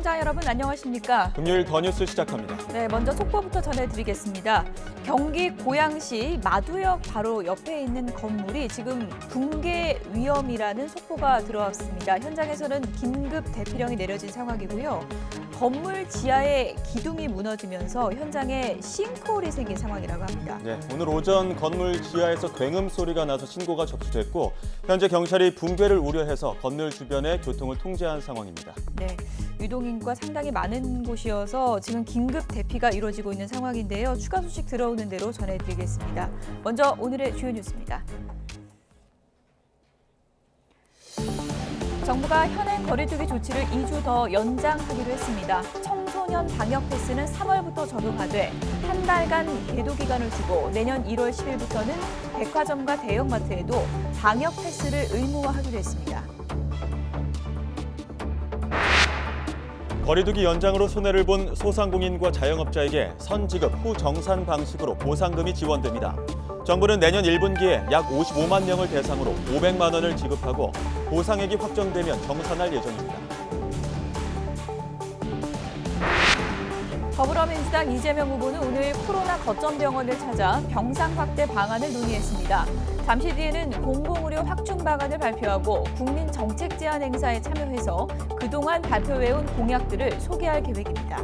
시청자 여러분 안녕하십니까? 금요일 더 뉴스 시작합니다. 네, 먼저 속보부터 전해드리겠습니다. 경기 고양시 마두역 바로 옆에 있는 건물이 지금 붕괴 위험이라는 속보가 들어왔습니다. 현장에서는 긴급 대피령이 내려진 상황이고요. 건물 지하에 기둥이 무너지면서 현장에 싱크홀이 생긴 상황이라고 합니다. 네, 오늘 오전 건물 지하에서 굉음 소리가 나서 신고가 접수됐고 현재 경찰이 붕괴를 우려해서 건물 주변의 교통을 통제한 상황입니다. 네, 유동인구가 상당히 많은 곳이어서 지금 긴급 대피가 이루어지고 있는 상황인데요. 추가 소식 들어오는 대로 전해드리겠습니다. 먼저 오늘의 주요 뉴스입니다. 정부가 현행 거리두기 조치를 2주 더 연장하기로 했습니다. 청소년 방역 패스는 3월부터 적용하되 한 달간 계도 기간을 두고 내년 1월 10일부터는 백화점과 대형마트에도 방역 패스를 의무화하기로 했습니다. 거리두기 연장으로 손해를 본 소상공인과 자영업자에게 선지급 후 정산 방식으로 보상금이 지원됩니다. 정부는 내년 1분기에 약 55만 명을 대상으로 500만 원을 지급하고 보상액이 확정되면 정산할 예정입니다. 더불어민주당 이재명 후보는 오늘 코로나 거점 병원을 찾아 병상 확대 방안을 논의했습니다. 잠시 뒤에는 공공의료 확충 방안을 발표하고 국민 정책 제안 행사에 참여해서 그동안 발표해온 공약들을 소개할 계획입니다.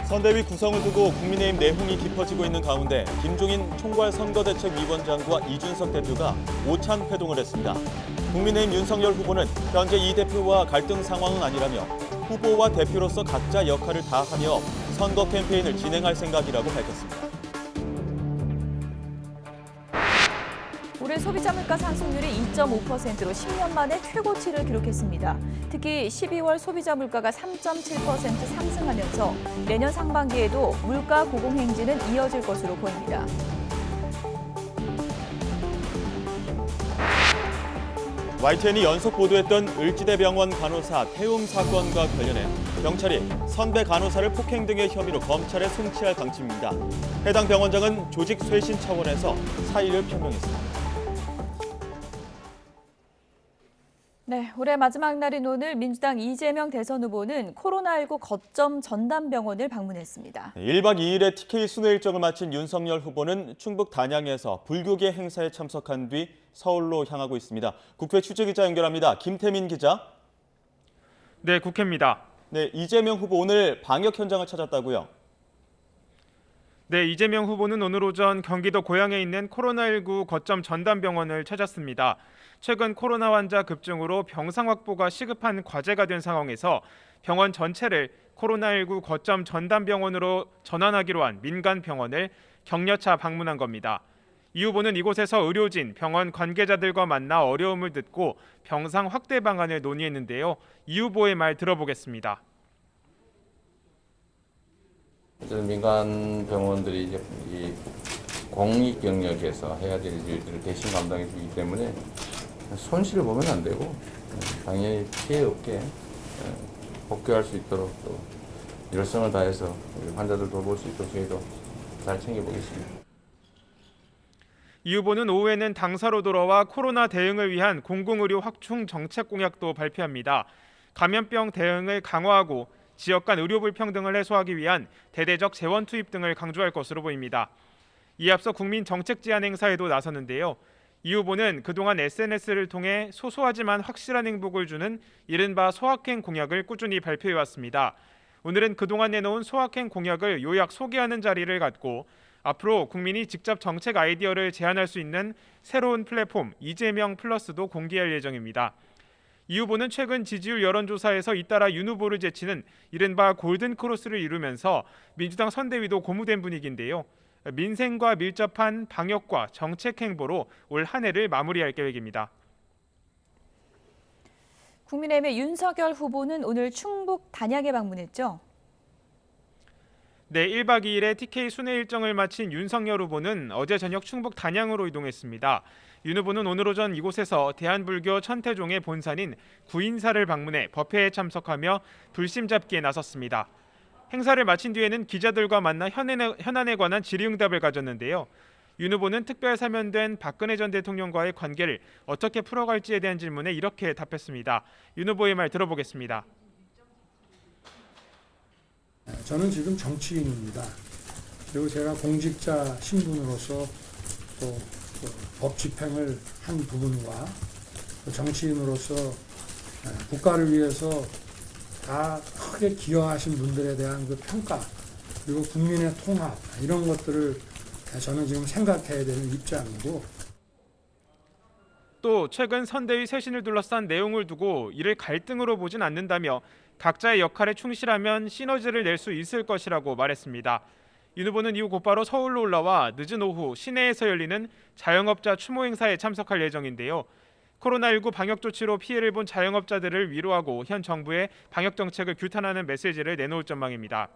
선대위 구성을 두고 국민의힘 내홍이 깊어지고 있는 가운데 김종인 총괄선거대책위원장과 이준석 대표가 오찬 회동을 했습니다. 국민의힘 윤석열 후보는 현재 이 대표와 갈등 상황은 아니라며 후보와 대표로서 각자 역할을 다하며 선거 캠페인을 진행할 생각이라고 밝혔습니다. 올해 소비자 물가 상승률이 2.5%로 10년 만에 최고치를 기록했습니다. 특히 12월 소비자 물가가 3.7% 상승하면서 내년 상반기에도 물가 고공행진은 이어질 것으로 보입니다. YTN이 연속 보도했던 을지대병원 간호사 태움 사건과 관련해 경찰이 선배 간호사를 폭행 등의 혐의로 검찰에 송치할 방침입니다. 해당 병원장은 조직 쇄신 차원에서 사의를 표명했습니다. 네, 올해 마지막 날인 오늘 민주당 이재명 대선 후보는 코로나19 거점 전담병원을 방문했습니다. 1박 2일의 TK 순회 일정을 마친 윤석열 후보는 충북 단양에서 불교계 행사에 참석한 뒤 서울로 향하고 있습니다. 국회 취재기자 연결합니다. 김태민 기자. 네, 국회입니다. 네, 이재명 후보 오늘 방역 현장을 찾았다고요? 네, 이재명 후보는 오늘 오전 경기도 고양에 있는 코로나19 거점 전담병원을 찾았습니다. 최근 코로나 환자 급증으로 병상 확보가 시급한 과제가 된 상황에서 병원 전체를 코로나19 거점 전담병원으로 전환하기로 한 민간 병원을 격려차 방문한 겁니다. 이 후보는 이곳에서 의료진, 병원 관계자들과 만나 어려움을 듣고 병상 확대 방안을 논의했는데요. 이 후보의 말 들어보겠습니다. 민간 병원들이 이제 이 공익 영역에서 해야 될 일들을 대신 감당해 주기 때문에 손실을 보면 안 되고 당연히 피해 없게 복귀할 수 있도록 또 열성을 다해서 환자들 돌볼 수 있도록 저희도 잘 챙겨보겠습니다. 이 후보는 오후에는 당사로 돌아와 코로나 대응을 위한 공공의료 확충 정책 공약도 발표합니다. 감염병 대응을 강화하고 지역 간 의료 불평등을 해소하기 위한 대대적 재원 투입 등을 강조할 것으로 보입니다. 이에 앞서 국민 정책 제안 행사에도 나섰는데요. 이 후보는 그동안 SNS를 통해 소소하지만 확실한 행복을 주는 이른바 소확행 공약을 꾸준히 발표해왔습니다. 오늘은 그동안 내놓은 소확행 공약을 요약 소개하는 자리를 갖고 앞으로 국민이 직접 정책 아이디어를 제안할 수 있는 새로운 플랫폼 이재명 플러스도 공개할 예정입니다. 이 후보는 최근 지지율 여론조사에서 잇따라 윤 후보를 제치는 이른바 골든크로스를 이루면서 민주당 선대위도 고무된 분위기인데요. 민생과 밀접한 방역과 정책 행보로 올 한 해를 마무리할 계획입니다. 국민의힘의 윤석열 후보는 오늘 충북 단양에 방문했죠. 네, 1박 2일의 TK 순회 일정을 마친 윤석열 후보는 어제 저녁 충북 단양으로 이동했습니다. 윤 후보는 오늘 오전 이곳에서 대한불교 천태종의 본산인 구인사를 방문해 법회에 참석하며 불심 잡기에 나섰습니다. 행사를 마친 뒤에는 기자들과 만나 현안에 관한 질의응답을 가졌는데요. 윤 후보는 특별 사면된 박근혜 전 대통령과의 관계를 어떻게 풀어갈지에 대한 질문에 이렇게 답했습니다. 윤 후보의 말 들어보겠습니다. 저는 지금 정치인입니다. 그리고 제가 공직자 신분으로서 또 법 집행을 한 부분과 또 정치인으로서 국가를 위해서 다 크게 기여하신 분들에 대한 그 평가 그리고 국민의 통합 이런 것들을 저는 지금 생각해야 되는 입장이고 또 최근 선대위 쇄신을 둘러싼 내용을 두고 이를 갈등으로 보진 않는다며 각자의 역할에 충실하면 시너지를 낼 수 있을 것이라고 말했습니다. 윤 후보는 이후 곧바로 서울로 올라와 늦은 오후 시내에서 열리는 자영업자 추모 행사에 참석할 예정인데요. 코로나19 방역 조치로 피해를 본 자영업자들을 위로하고 현 정부의 방역 정책을 규탄하는 메시지를 내놓을 전망입니다.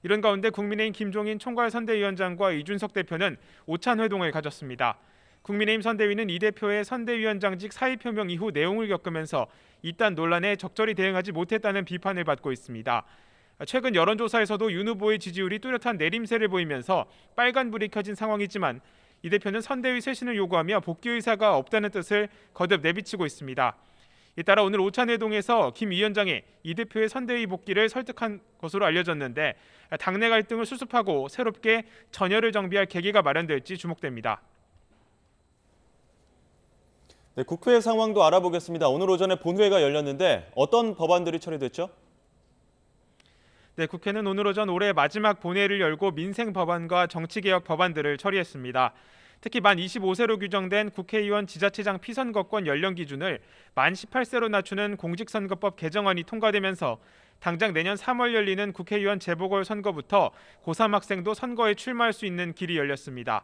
이런 가운데 국민의힘 김종인 총괄선대위원장과 이준석 대표는 오찬 회동을 가졌습니다. 국민의힘 선대위는 이 대표의 선대위원장직 사의 표명 이후 내용을 겪으면서 이딴 논란에 적절히 대응하지 못했다는 비판을 받고 있습니다. 최근 여론조사에서도 윤 후보의 지지율이 뚜렷한 내림세를 보이면서 빨간불이 켜진 상황이지만 이 대표는 선대위 쇄신을 요구하며 복귀 의사가 없다는 뜻을 거듭 내비치고 있습니다. 잇따라 오늘 오찬회동에서 김 위원장이 이 대표의 선대위 복귀를 설득한 것으로 알려졌는데 당내 갈등을 수습하고 새롭게 전열을 정비할 계기가 마련될지 주목됩니다. 네, 국회 상황도 알아보겠습니다. 오늘 오전에 본회의가 열렸는데 어떤 법안들이 처리됐죠? 네, 국회는 오늘 오전 올해 마지막 본회의를 열고 민생 법안과 정치개혁 법안들을 처리했습니다. 특히 만 25세로 규정된 국회의원 지자체장 피선거권 연령 기준을 만 18세로 낮추는 공직선거법 개정안이 통과되면서 당장 내년 3월 열리는 국회의원 재보궐선거부터 고3 학생도 선거에 출마할 수 있는 길이 열렸습니다.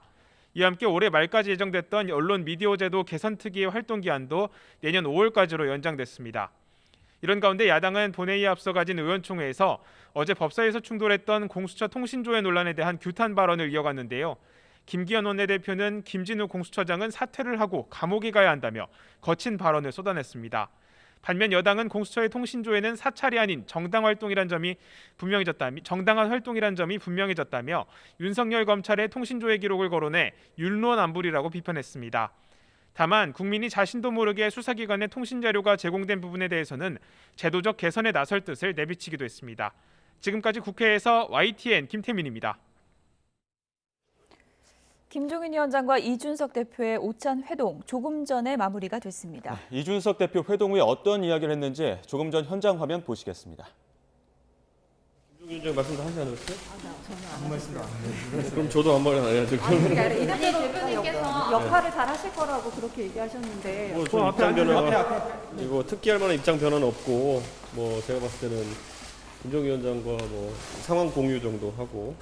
이와 함께 올해 말까지 예정됐던 언론 미디어 제도 개선 특위의 활동 기한도 내년 5월까지로 연장됐습니다. 이런 가운데 야당은 본회의에 앞서 가진 의원총회에서 어제 법사위에서 충돌했던 공수처 통신조회 논란에 대한 규탄 발언을 이어갔는데요. 김기현 원내대표는 김진우 공수처장은 사퇴를 하고 감옥에 가야 한다며 거친 발언을 쏟아냈습니다. 반면 여당은 공수처의 통신조회는 사찰이 아닌 정당한 활동이란 점이 분명해졌다며 윤석열 검찰의 통신조회 기록을 거론해 윤론안불이라고 비판했습니다. 다만 국민이 자신도 모르게 수사기관에 통신자료가 제공된 부분에 대해서는 제도적 개선에 나설 뜻을 내비치기도 했습니다. 지금까지 국회에서 YTN 김태민입니다. 김종인 위원장과 이준석 대표의 오찬 회동 조금 전에 마무리가 됐습니다. 이준석 대표 회동 후에 어떤 이야기를 했는지 조금 전 현장 화면 보시겠습니다. 김종인 위원장 말씀 다 하지 않으셨어요? 아무 말씀 안 해요. 그럼 저도 아무 말 안 해야죠. 이 대표님께서 역할을 잘 하실 거라고 그렇게 얘기하셨는데 뭐 입장 변화가 이거 특기할 만한 입장 변화는 없고 뭐 제가 봤을 때는 김종인 위원장과 뭐 상황 공유 정도 하고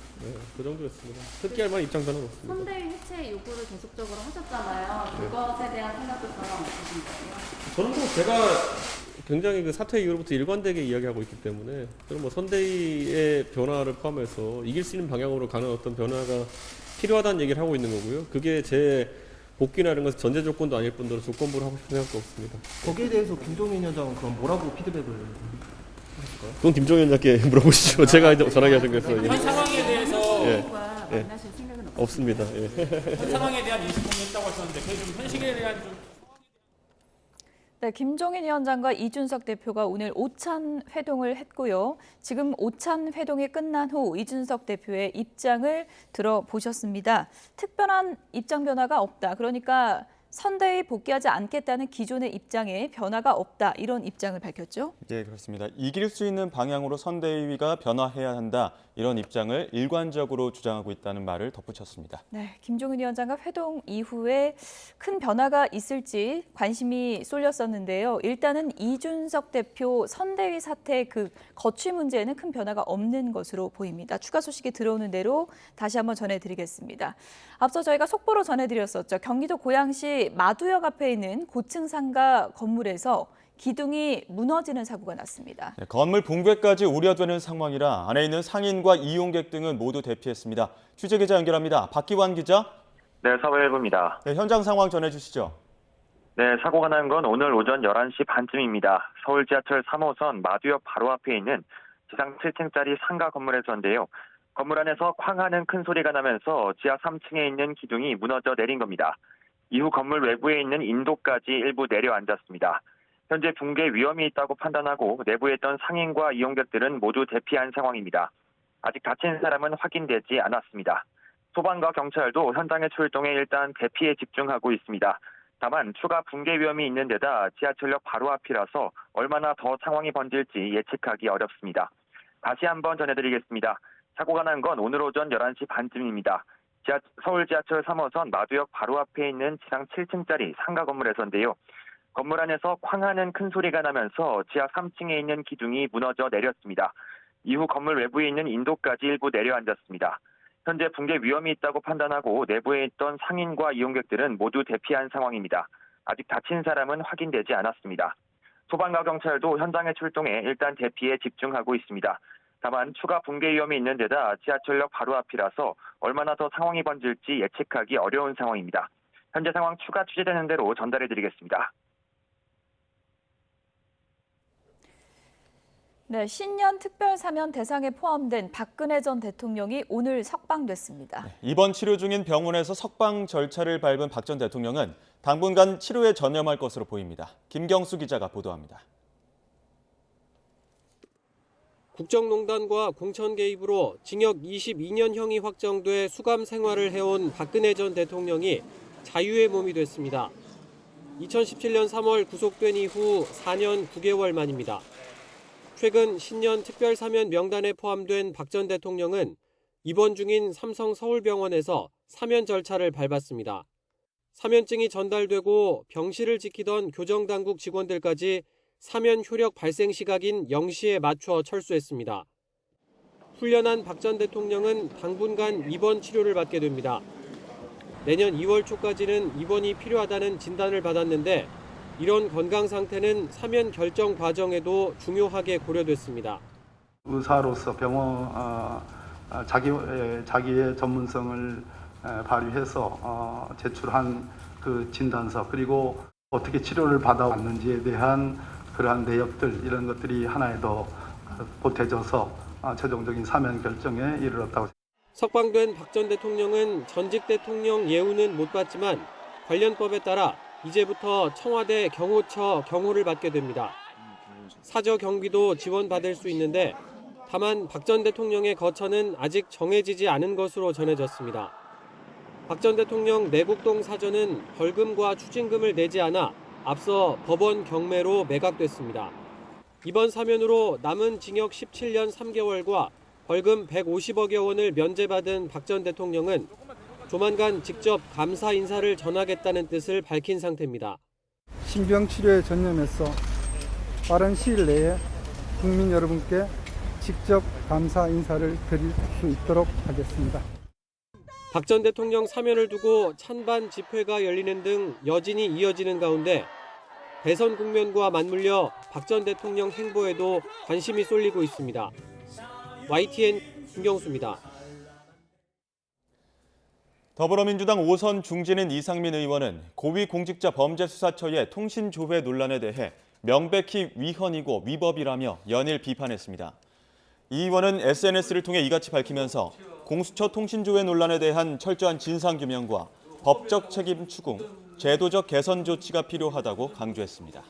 그 정도였습니다. 특기할 만한 입장 변화는 없습니다. 선대위 해체 요구를 계속적으로 하셨잖아요. 그것에 대한 생각도 전혀 없으신가요? 저는 뭐 제가 굉장히 그 사퇴 이후로부터 일관되게 이야기하고 있기 때문에 저는 뭐 선대위의 변화를 포함해서 이길 수 있는 방향으로 가는 어떤 변화가 필요하다는 얘기를 하고 있는 거고요. 그게 제 복귀나 이런 것은 전제 조건도 아닐 뿐더러 조건부로 하고 싶은 생각도 없습니다. 거기에 대해서 김종인 위원장은 그럼 뭐라고 피드백을 하실까요? 그건 김종인 위원장께 물어보시죠. 제가 전화기 하신 거에서. 현 상황에 대해서 만나실 생각은 없습니다. 현 상황에 대한 인식 공유했다고 하셨는데 그게 좀 현실에 대한 좀 네, 김종인 위원장과 이준석 대표가 오늘 오찬 회동을 했고요. 지금 오찬 회동이 끝난 후 이준석 대표의 입장을 들어보셨습니다. 특별한 입장 변화가 없다. 그러니까 선대위 복귀하지 않겠다는 기존의 입장에 변화가 없다. 이런 입장을 밝혔죠. 네, 그렇습니다. 이길 수 있는 방향으로 선대위가 변화해야 한다. 이런 입장을 일관적으로 주장하고 있다는 말을 덧붙였습니다. 네, 김종인 위원장과 회동 이후에 큰 변화가 있을지 관심이 쏠렸었는데요. 일단은 이준석 대표 선대위 사태 그 거취 문제에는 큰 변화가 없는 것으로 보입니다. 추가 소식이 들어오는 대로 다시 한번 전해드리겠습니다. 앞서 저희가 속보로 전해드렸었죠. 경기도 고양시 마두역 앞에 있는 고층 상가 건물에서 기둥이 무너지는 사고가 났습니다. 네, 건물 붕괴까지 우려되는 상황이라 안에 있는 상인과 이용객 등은 모두 대피했습니다. 취재기자 연결합니다. 박기환 기자. 네, 사회일보입니다. 네, 현장 상황 전해주시죠. 네, 사고가 난 건 오늘 오전 11시 반쯤입니다. 서울 지하철 3호선 마두역 바로 앞에 있는 지상 7층짜리 상가 건물에서인데요. 건물 안에서 쾅하는 큰 소리가 나면서 지하 3층에 있는 기둥이 무너져 내린 겁니다. 이후 건물 외부에 있는 인도까지 일부 내려앉았습니다. 현재 붕괴 위험이 있다고 판단하고 내부에 있던 상인과 이용객들은 모두 대피한 상황입니다. 아직 다친 사람은 확인되지 않았습니다. 소방과 경찰도 현장에 출동해 일단 대피에 집중하고 있습니다. 다만 추가 붕괴 위험이 있는 데다 지하철역 바로 앞이라서 얼마나 더 상황이 번질지 예측하기 어렵습니다. 다시 한번 전해드리겠습니다. 사고가 난 건 오늘 오전 11시 반쯤입니다. 서울 지하철 3호선 마두역 바로 앞에 있는 지상 7층짜리 상가 건물에서인데요. 건물 안에서 쾅하는 큰 소리가 나면서 지하 3층에 있는 기둥이 무너져 내렸습니다. 이후 건물 외부에 있는 인도까지 일부 내려앉았습니다. 현재 붕괴 위험이 있다고 판단하고 내부에 있던 상인과 이용객들은 모두 대피한 상황입니다. 아직 다친 사람은 확인되지 않았습니다. 소방과 경찰도 현장에 출동해 일단 대피에 집중하고 있습니다. 다만 추가 붕괴 위험이 있는 데다 지하철역 바로 앞이라서 얼마나 더 상황이 번질지 예측하기 어려운 상황입니다. 현재 상황 추가 취재되는 대로 전달해드리겠습니다. 네, 신년 특별사면 대상에 포함된 박근혜 전 대통령이 오늘 석방됐습니다. 이번 치료 중인 병원에서 석방 절차를 밟은 박 전 대통령은 당분간 치료에 전념할 것으로 보입니다. 김경수 기자가 보도합니다. 국정농단과 공천 개입으로 징역 22년형이 확정돼 수감 생활을 해온 박근혜 전 대통령이 자유의 몸이 됐습니다. 2017년 3월 구속된 이후 4년 9개월 만입니다. 최근 신년 특별사면 명단에 포함된 박 전 대통령은 입원 중인 삼성 서울병원에서 사면 절차를 밟았습니다. 사면증이 전달되고 병실을 지키던 교정당국 직원들까지 사면 효력 발생 시각인 0시에 맞춰 철수했습니다. 훈련한 박 전 대통령은 당분간 입원 치료를 받게 됩니다. 내년 2월 초까지는 입원이 필요하다는 진단을 받았는데 이런 건강 상태는 사면 결정 과정에도 중요하게 고려됐습니다. 의사로서 병원 자기의 전문성을 발휘해서 제출한 그 진단서 그리고 어떻게 치료를 받아왔는지에 대한 그러한 내역들 이런 것들이 하나에 더 보태져서 최종적인 사면 결정에 이르렀다고. 석방된 박 전 대통령은 전직 대통령 예우는 못 받지만 관련법에 따라 이제부터 청와대 경호처 경호를 받게 됩니다. 사저 경비도 지원받을 수 있는데 다만 박 전 대통령의 거처는 아직 정해지지 않은 것으로 전해졌습니다. 박 전 대통령 내곡동 사저는 벌금과 추징금을 내지 않아 앞서 법원 경매로 매각됐습니다. 이번 사면으로 남은 징역 17년 3개월과 벌금 150억여 원을 면제받은 박 전 대통령은 조만간 직접 감사 인사를 전하겠다는 뜻을 밝힌 상태입니다. 신병 치료에 전념해서 빠른 시일 내에 국민 여러분께 직접 감사 인사를 드릴 수 있도록 하겠습니다. 박 전 대통령 사면을 두고 찬반 집회가 열리는 등 여진이 이어지는 가운데 대선 국면과 맞물려 박 전 대통령 행보에도 관심이 쏠리고 있습니다. YTN 김경수입니다. 더불어민주당 5선 중진인 이상민 의원은 고위공직자범죄수사처의 통신조회 논란에 대해 명백히 위헌이고 위법이라며 연일 비판했습니다. 이 의원은 SNS를 통해 이같이 밝히면서 공수처 통신조회 논란에 대한 철저한 진상규명과 법적 책임 추궁, 제도적 개선 조치가 필요하다고 강조했습니다.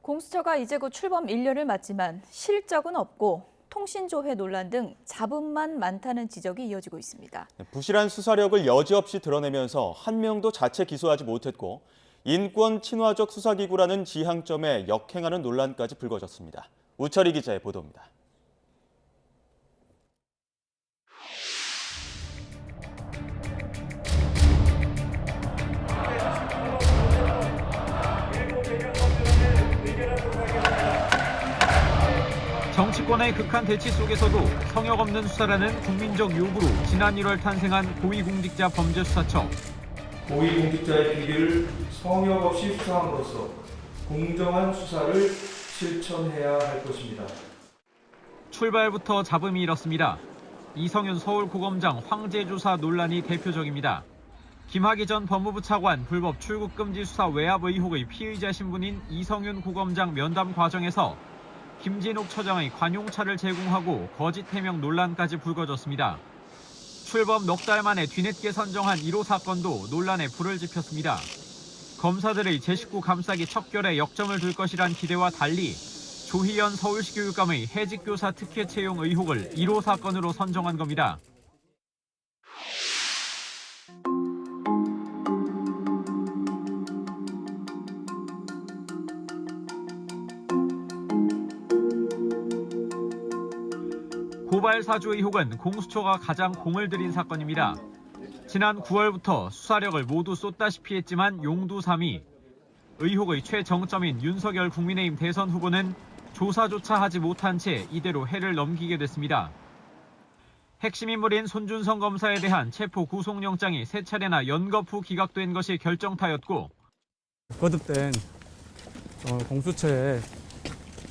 공수처가 이제 곧 출범 1년을 맞지만 실적은 없고 통신조회 논란 등 잡음만 많다는 지적이 이어지고 있습니다. 부실한 수사력을 여지없이 드러내면서 한 명도 자체 기소하지 못했고 인권 친화적 수사기구라는 지향점에 역행하는 논란까지 불거졌습니다. 우철희 기자의 보도입니다. 정치권의 극한 대치 속에서도 성역 없는 수사라는 국민적 요구로 지난 1월 탄생한 고위공직자 범죄수사처. 고위공직자의 비리를 성역 없이 수사함으로써 공정한 수사를 실천해야 할 것입니다. 출발부터 잡음이 일었습니다. 이성윤 서울고검장 황제조사 논란이 대표적입니다. 김학의 전 법무부 차관 불법 출국금지 수사 외압 의혹의 피의자 신분인 이성윤 고검장 면담 과정에서 김진욱 처장의 관용차를 제공하고 거짓 해명 논란까지 불거졌습니다. 출범 넉 달 만에 뒤늦게 선정한 1호 사건도 논란에 불을 지폈습니다. 검사들의 제 식구 감싸기 척결에 역점을 둘 것이란 기대와 달리 조희연 서울시 교육감의 해직교사 특혜 채용 의혹을 1호 사건으로 선정한 겁니다. 고발 사주 의혹은 공수처가 가장 공을 들인 사건입니다. 지난 9월부터 수사력을 모두 쏟다시피 했지만 용두삼이 의혹의 최정점인 윤석열 국민의힘 대선 후보는 조사조차 하지 못한 채 이대로 해를 넘기게 됐습니다. 핵심 인물인 손준성 검사에 대한 체포 구속영장이 3차례나 연거푸 기각된 것이 결정타였고 거듭된 공수처의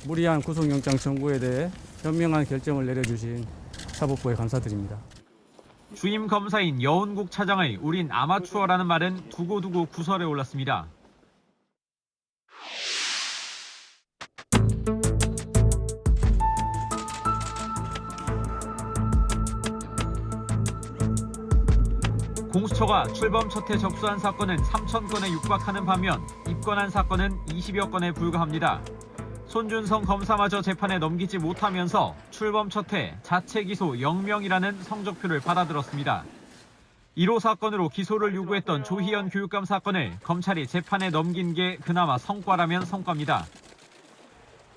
무리한 구속영장 청구에 대해 현명한 결정을 내려주신 사법부에 감사드립니다. 주임 검사인 여운국 차장의 우린 아마추어라는 말은 두고두고 구설에 올랐습니다. 공수처가 출범 첫 해 접수한 사건은 3,000건에 육박하는 반면 입건한 사건은 20여 건에 불과합니다. 손준성 검사마저 재판에 넘기지 못하면서 출범 첫 해 자체 기소 0명이라는 성적표를 받아들었습니다. 1호 사건으로 기소를 요구했던 조희연 교육감 사건을 검찰이 재판에 넘긴 게 그나마 성과라면 성과입니다.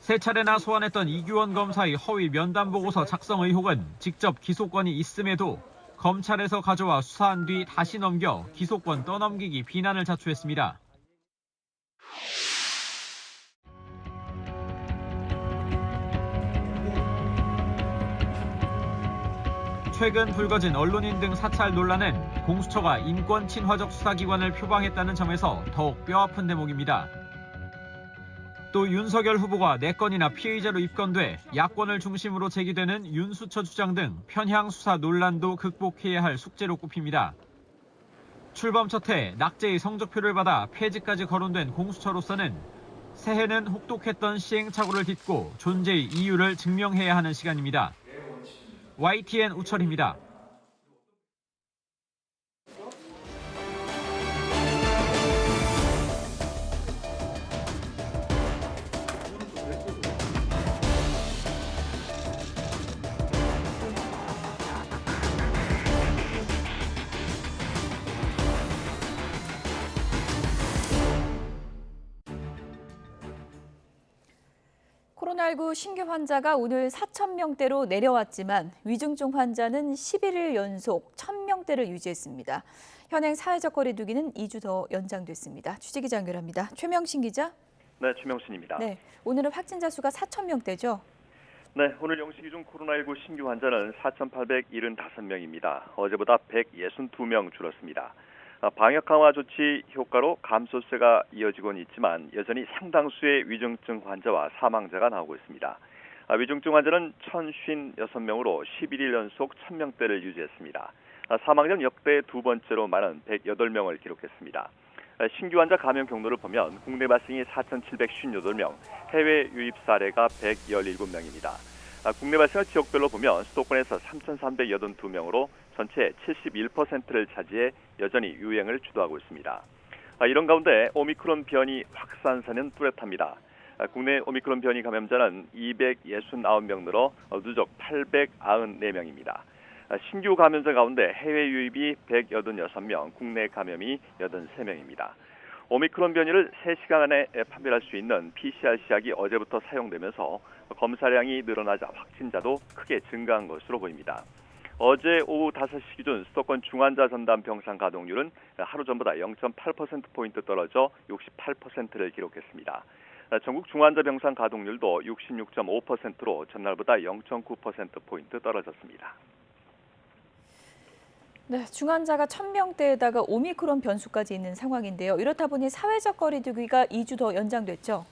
3차례나 소환했던 이규원 검사의 허위 면담 보고서 작성 의혹은 직접 기소권이 있음에도 검찰에서 가져와 수사한 뒤 다시 넘겨 기소권 떠넘기기 비난을 자초했습니다. 최근 불거진 언론인 등 사찰 논란은 공수처가 인권 친화적 수사기관을 표방했다는 점에서 더욱 뼈아픈 대목입니다. 또 윤석열 후보가 4건이나 피의자로 입건돼 야권을 중심으로 제기되는 윤수처 주장 등 편향 수사 논란도 극복해야 할 숙제로 꼽힙니다. 출범 첫 해 낙제의 성적표를 받아 폐지까지 거론된 공수처로서는 새해는 혹독했던 시행착오를 딛고 존재의 이유를 증명해야 하는 시간입니다. YTN 우철입니다. 코로나19 신규 환자가 오늘 4,000명대로 내려왔지만 위중증 환자는 11일 연속 1,000명대를 유지했습니다. 현행 사회적 거리 두기는 2주 더 연장됐습니다. 취재기자 연결합니다. 최명신 기자. 네, 최명신입니다. 네, 오늘은 확진자 수가 4,000명대죠? 네, 오늘 영시 중 코로나19 신규 환자는 4,875명입니다. 어제보다 162명 줄었습니다. 방역 강화 조치 효과로 감소세가 이어지고는 있지만 여전히 상당수의 위중증 환자와 사망자가 나오고 있습니다. 위중증 환자는 1,056명으로 11일 연속 1,000명대를 유지했습니다. 사망자는 역대 두 번째로 많은 108명을 기록했습니다. 신규 환자 감염 경로를 보면 국내 발생이 4,758명, 해외 유입 사례가 117명입니다. 국내 발생을 지역별로 보면 수도권에서 3,382명으로 전체 71%를 차지해 여전히 유행을 주도하고 있습니다. 이런 가운데 오미크론 변이 확산세는 뚜렷합니다. 국내 오미크론 변이 감염자는 269명 늘어 누적 894명입니다. 신규 감염자 가운데 해외 유입이 186명, 국내 감염이 83명입니다. 오미크론 변이를 3시간 안에 판별할 수 있는 PCR 시약이 어제부터 사용되면서 검사량이 늘어나자 확진자도 크게 증가한 것으로 보입니다. 어제 오후 5시 기준 수도권 중환자 전담 병상 가동률은 하루 전보다 0.8%포인트 떨어져 68%를 기록했습니다. 전국 중환자 병상 가동률도 66.5%로 전날보다 0.9%포인트 떨어졌습니다. 네, 중환자가 1,000명대에다가 오미크론 변수까지 있는 상황인데요. 이렇다 보니 사회적 거리 두기가 2주 더 연장됐죠?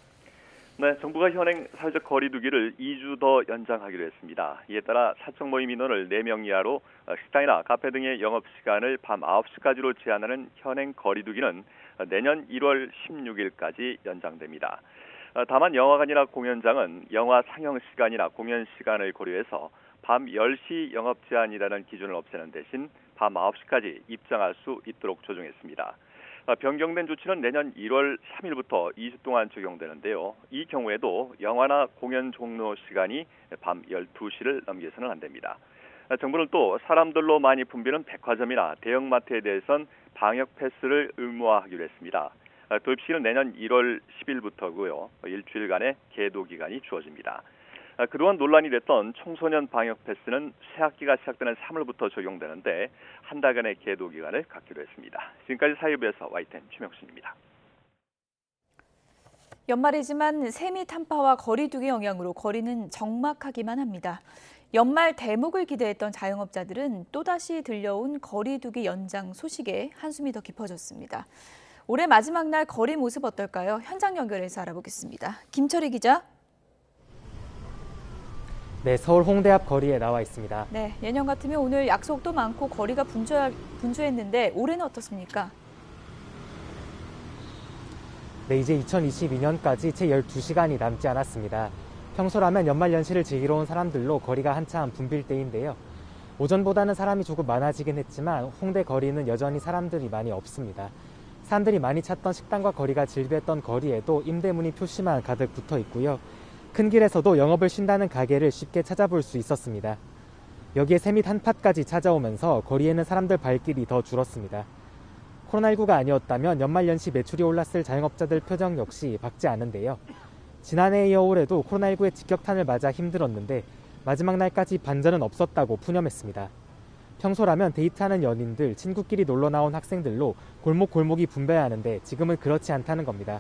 네, 정부가 현행 사회적 거리 두기를 2주 더 연장하기로 했습니다. 이에 따라 사적 모임 인원을 4명 이하로 식당이나 카페 등의 영업시간을 밤 9시까지로 제한하는 현행 거리 두기는 내년 1월 16일까지 연장됩니다. 다만 영화관이나 공연장은 영화 상영 시간이나 공연 시간을 고려해서 밤 10시 영업 제한이라는 기준을 없애는 대신 밤 9시까지 입장할 수 있도록 조정했습니다. 변경된 조치는 내년 1월 3일부터 2주 동안 적용되는데요. 이 경우에도 영화나 공연 종료 시간이 밤 12시를 넘겨서는 안 됩니다. 정부는 또 사람들로 많이 붐비는 백화점이나 대형마트에 대해선 방역 패스를 의무화하기로 했습니다. 도입 시기는 내년 1월 10일부터고요. 일주일간의 계도 기간이 주어집니다. 그동안 논란이 됐던 청소년 방역 패스는 새학기가 시작되는 3월부터 적용되는데 한 달간의 계도 기간을 갖기로 했습니다. 지금까지 사회부에서 YTN 최명순입니다. 연말이지만 세미 탄파와 거리 두기 영향으로 거리는 적막하기만 합니다. 연말 대목을 기대했던 자영업자들은 또다시 들려온 거리 두기 연장 소식에 한숨이 더 깊어졌습니다. 올해 마지막 날 거리 모습 어떨까요? 현장 연결해서 알아보겠습니다. 김철희 기자. 네, 서울 홍대 앞 거리에 나와 있습니다. 네, 예년 같으면 오늘 약속도 많고 거리가 분주했는데 올해는 어떻습니까? 네, 이제 2022년까지 채 12시간이 남지 않았습니다. 평소라면 연말연시를 즐기러 온 사람들로 거리가 한참 붐빌 때인데요. 오전보다는 사람이 조금 많아지긴 했지만 홍대 거리는 여전히 사람들이 많이 없습니다. 사람들이 많이 찾던 식당과 거리가 질비했던 거리에도 임대문이 표시만 가득 붙어 있고요. 큰 길에서도 영업을 쉰다는 가게를 쉽게 찾아볼 수 있었습니다. 여기에 세밋 한파까지 찾아오면서 거리에는 사람들 발길이 더 줄었습니다. 코로나19가 아니었다면 연말연시 매출이 올랐을 자영업자들 표정 역시 밝지 않은데요. 지난해에 이어 올해도 코로나19의 직격탄을 맞아 힘들었는데 마지막 날까지 반전은 없었다고 푸념했습니다. 평소라면 데이트하는 연인들, 친구끼리 놀러 나온 학생들로 골목골목이 붐벼야 하는데 지금은 그렇지 않다는 겁니다.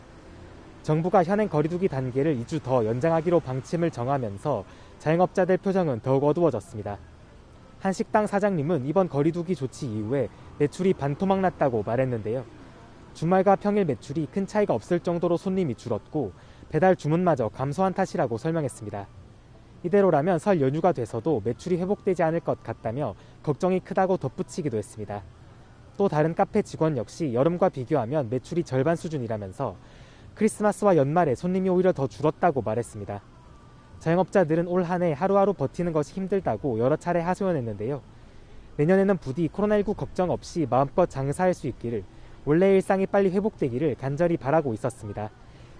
정부가 현행 거리두기 단계를 2주 더 연장하기로 방침을 정하면서 자영업자들 표정은 더욱 어두워졌습니다. 한 식당 사장님은 이번 거리두기 조치 이후에 매출이 반토막 났다고 말했는데요. 주말과 평일 매출이 큰 차이가 없을 정도로 손님이 줄었고 배달 주문마저 감소한 탓이라고 설명했습니다. 이대로라면 설 연휴가 돼서도 매출이 회복되지 않을 것 같다며 걱정이 크다고 덧붙이기도 했습니다. 또 다른 카페 직원 역시 여름과 비교하면 매출이 절반 수준이라면서 크리스마스와 연말에 손님이 오히려 더 줄었다고 말했습니다. 자영업자들은 올 한 해 하루하루 버티는 것이 힘들다고 여러 차례 하소연했는데요. 내년에는 부디 코로나19 걱정 없이 마음껏 장사할 수 있기를, 원래의 일상이 빨리 회복되기를 간절히 바라고 있었습니다.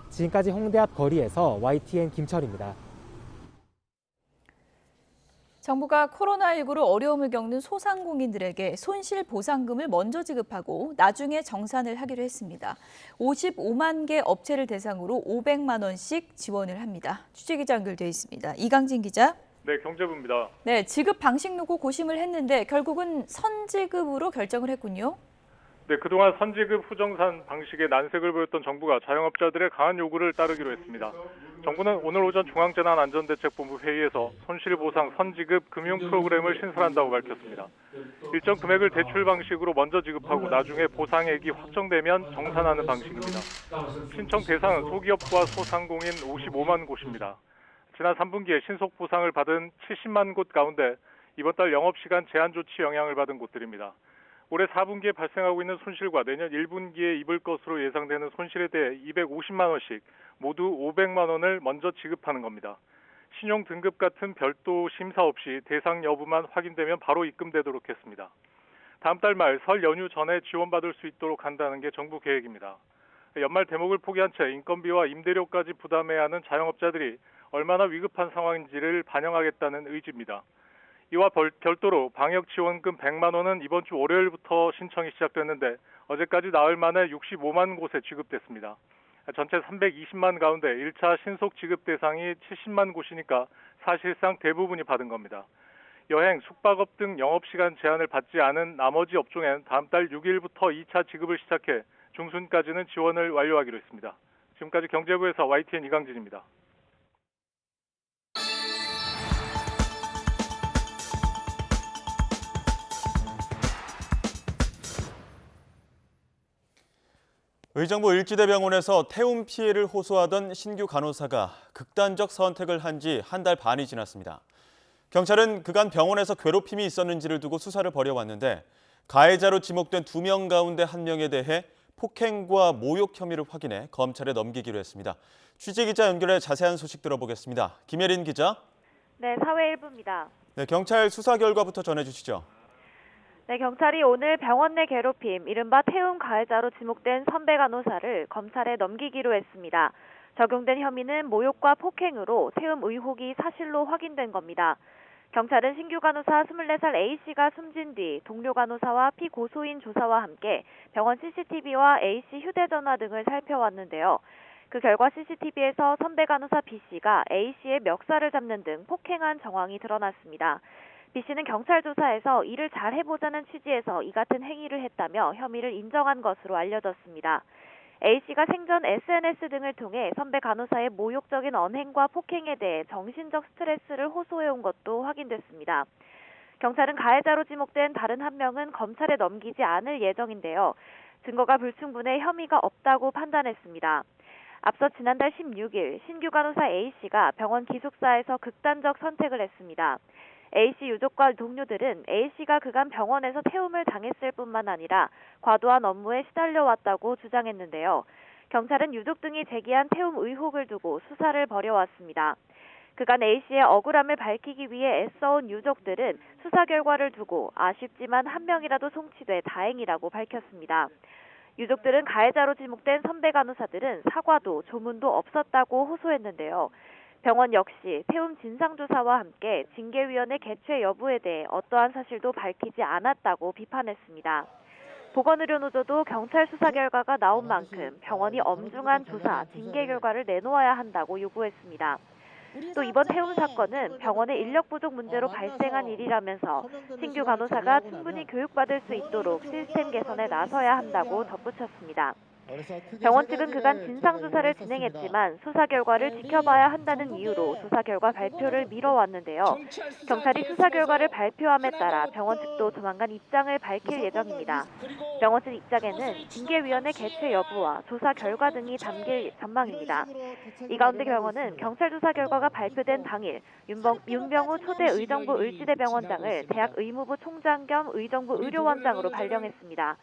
지금까지 홍대 앞 거리에서 YTN 김철입니다. 정부가 코로나19로 어려움을 겪는 소상공인들에게 손실보상금을 먼저 지급하고 나중에 정산을 하기로 했습니다. 55만 개 업체를 대상으로 500만 원씩 지원을 합니다. 취재기자 연결돼 있습니다. 이강진 기자. 네, 경제부입니다. 네, 지급 방식 놓고 고심을 했는데 결국은 선지급으로 결정을 했군요. 네, 그동안 선지급 후정산 방식에 난색을 보였던 정부가 자영업자들의 강한 요구를 따르기로 했습니다. 정부는 오늘 오전 중앙재난안전대책본부 회의에서 손실보상 선지급 금융 프로그램을 신설한다고 밝혔습니다. 일정 금액을 대출 방식으로 먼저 지급하고 나중에 보상액이 확정되면 정산하는 방식입니다. 신청 대상은 소기업과 소상공인 55만 곳입니다. 지난 3분기에 신속 보상을 받은 70만 곳 가운데 이번 달 영업시간 제한 조치 영향을 받은 곳들입니다. 올해 4분기에 발생하고 있는 손실과 내년 1분기에 입을 것으로 예상되는 손실에 대해 250만 원씩 모두 500만 원을 먼저 지급하는 겁니다. 신용 등급 같은 별도 심사 없이 대상 여부만 확인되면 바로 입금되도록 했습니다. 다음 달 말 설 연휴 전에 지원받을 수 있도록 한다는 게 정부 계획입니다. 연말 대목을 포기한 채 인건비와 임대료까지 부담해야 하는 자영업자들이 얼마나 위급한 상황인지를 반영하겠다는 의지입니다. 이와 별도로 방역지원금 100만 원은 이번 주 월요일부터 신청이 시작됐는데 어제까지 나흘 만에 65만 곳에 지급됐습니다. 전체 320만 가운데 1차 신속 지급 대상이 70만 곳이니까 사실상 대부분이 받은 겁니다. 여행, 숙박업 등 영업시간 제한을 받지 않은 나머지 업종엔 다음 달 6일부터 2차 지급을 시작해 중순까지는 지원을 완료하기로 했습니다. 지금까지 경제부에서 YTN 이강진입니다. 의정부 일지대병원에서 태움 피해를 호소하던 신규 간호사가 극단적 선택을 한 지 한 달 반이 지났습니다. 경찰은 그간 병원에서 괴롭힘이 있었는지를 두고 수사를 벌여왔는데 가해자로 지목된 2명 가운데 1명에 대해 폭행과 모욕 혐의를 확인해 검찰에 넘기기로 했습니다. 취재기자 연결해 자세한 소식 들어보겠습니다. 김예린 기자. 네, 사회일부입니다. 네, 경찰 수사 결과부터 전해주시죠. 네, 경찰이 오늘 병원 내 괴롭힘, 이른바 태움 가해자로 지목된 선배 간호사를 검찰에 넘기기로 했습니다. 적용된 혐의는 모욕과 폭행으로 태움 의혹이 사실로 확인된 겁니다. 경찰은 신규 간호사 24살 A씨가 숨진 뒤 동료 간호사와 피고소인 조사와 함께 병원 CCTV와 A씨 휴대전화 등을 살펴왔는데요. 그 결과 CCTV에서 선배 간호사 B씨가 A씨의 멱살을 잡는 등 폭행한 정황이 드러났습니다. B씨는 경찰 조사에서 일을 잘 해보자는 취지에서 이 같은 행위를 했다며 혐의를 인정한 것으로 알려졌습니다. A씨가 생전 SNS 등을 통해 선배 간호사의 모욕적인 언행과 폭행에 대해 정신적 스트레스를 호소해온 것도 확인됐습니다. 경찰은 가해자로 지목된 다른 한 명은 검찰에 넘기지 않을 예정인데요. 증거가 불충분해 혐의가 없다고 판단했습니다. 앞서 지난달 16일 신규 간호사 A씨가 병원 기숙사에서 극단적 선택을 했습니다. A씨 유족과 동료들은 A씨가 그간 병원에서 태움을 당했을 뿐만 아니라 과도한 업무에 시달려왔다고 주장했는데요. 경찰은 유족 등이 제기한 태움 의혹을 두고 수사를 벌여왔습니다. 그간 A씨의 억울함을 밝히기 위해 애써온 유족들은 수사 결과를 두고 아쉽지만 한 명이라도 송치돼 다행이라고 밝혔습니다. 유족들은 가해자로 지목된 선배 간호사들은 사과도 조문도 없었다고 호소했는데요. 병원 역시 태움 진상조사와 함께 징계위원회 개최 여부에 대해 어떠한 사실도 밝히지 않았다고 비판했습니다. 보건의료노조도 경찰 수사 결과가 나온 만큼 병원이 엄중한 조사, 징계 결과를 내놓아야 한다고 요구했습니다. 또 이번 태움 사건은 병원의 인력 부족 문제로 발생한 일이라면서 신규 간호사가 충분히 교육받을 수 있도록 시스템 개선에 나서야 한다고 덧붙였습니다. 병원 측은 그간 진상조사를 진행했지만 수사 결과를 지켜봐야 한다는 이유로 수사 결과 발표를 미뤄왔는데요. 경찰이 수사 결과를 발표함에 따라 병원 측도 조만간 입장을 밝힐 예정입니다. 병원 측 입장에는 징계위원회 개최 여부와 조사 결과 등이 담길 전망입니다. 이 가운데 병원은 경찰 조사 결과가 발표된 당일 윤병우 초대 의정부 을지대병원장을 대학 의무부 총장 겸 의정부 의료원장으로 발령했습니다.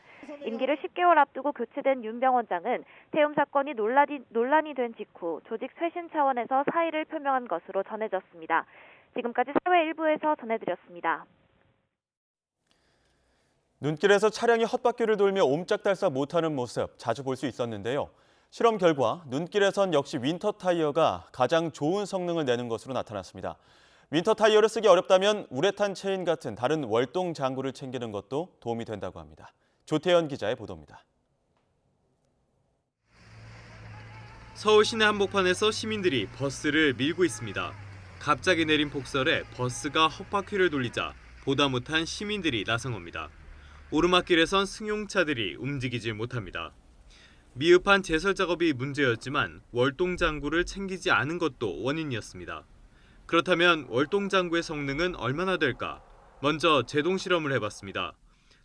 임기를 10개월 앞두고 교체된 윤 병원장은 태움 사건이 논란이 된 직후 조직 쇄신 차원에서 사의를 표명한 것으로 전해졌습니다. 지금까지 사회일부에서 전해드렸습니다. 눈길에서 차량이 헛바퀴를 돌며 옴짝달싹 못하는 모습 자주 볼 수 있었는데요. 실험 결과 눈길에선 역시 윈터 타이어가 가장 좋은 성능을 내는 것으로 나타났습니다. 윈터 타이어를 쓰기 어렵다면 우레탄 체인 같은 다른 월동 장구를 챙기는 것도 도움이 된다고 합니다. 조태현 기자의 보도입니다. 서울 시내 한복판에서 시민들이 버스를 밀고 있습니다. 갑자기 내린 폭설에 버스가 헛바퀴를 돌리자 보다 못한 시민들이 나선 겁니다. 오르막길에선 승용차들이 움직이질 못합니다. 미흡한 제설 작업이 문제였지만 월동 장구를 챙기지 않은 것도 원인이었습니다. 그렇다면 월동 장구의 성능은 얼마나 될까? 먼저 제동 실험을 해봤습니다.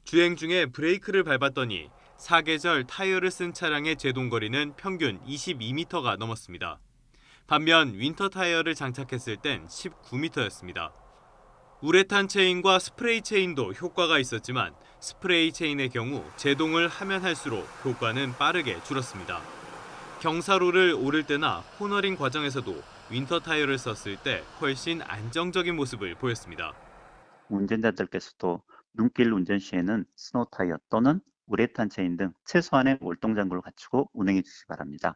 주행 중에 브레이크를 밟았더니 사계절 타이어를 쓴 차량의 제동거리는 평균 22m가 넘었습니다. 반면 윈터 타이어를 장착했을 땐 19m였습니다. 우레탄 체인과 스프레이 체인도 효과가 있었지만 스프레이 체인의 경우 제동을 하면 할수록 효과는 빠르게 줄었습니다. 경사로를 오를 때나 코너링 과정에서도 윈터 타이어를 썼을 때 훨씬 안정적인 모습을 보였습니다. 운전자들께서도 눈길 운전 시에는 스노우 타이어 또는 우레탄 체인 등 최소한의 월동 장구를 갖추고 운행해 주시기 바랍니다.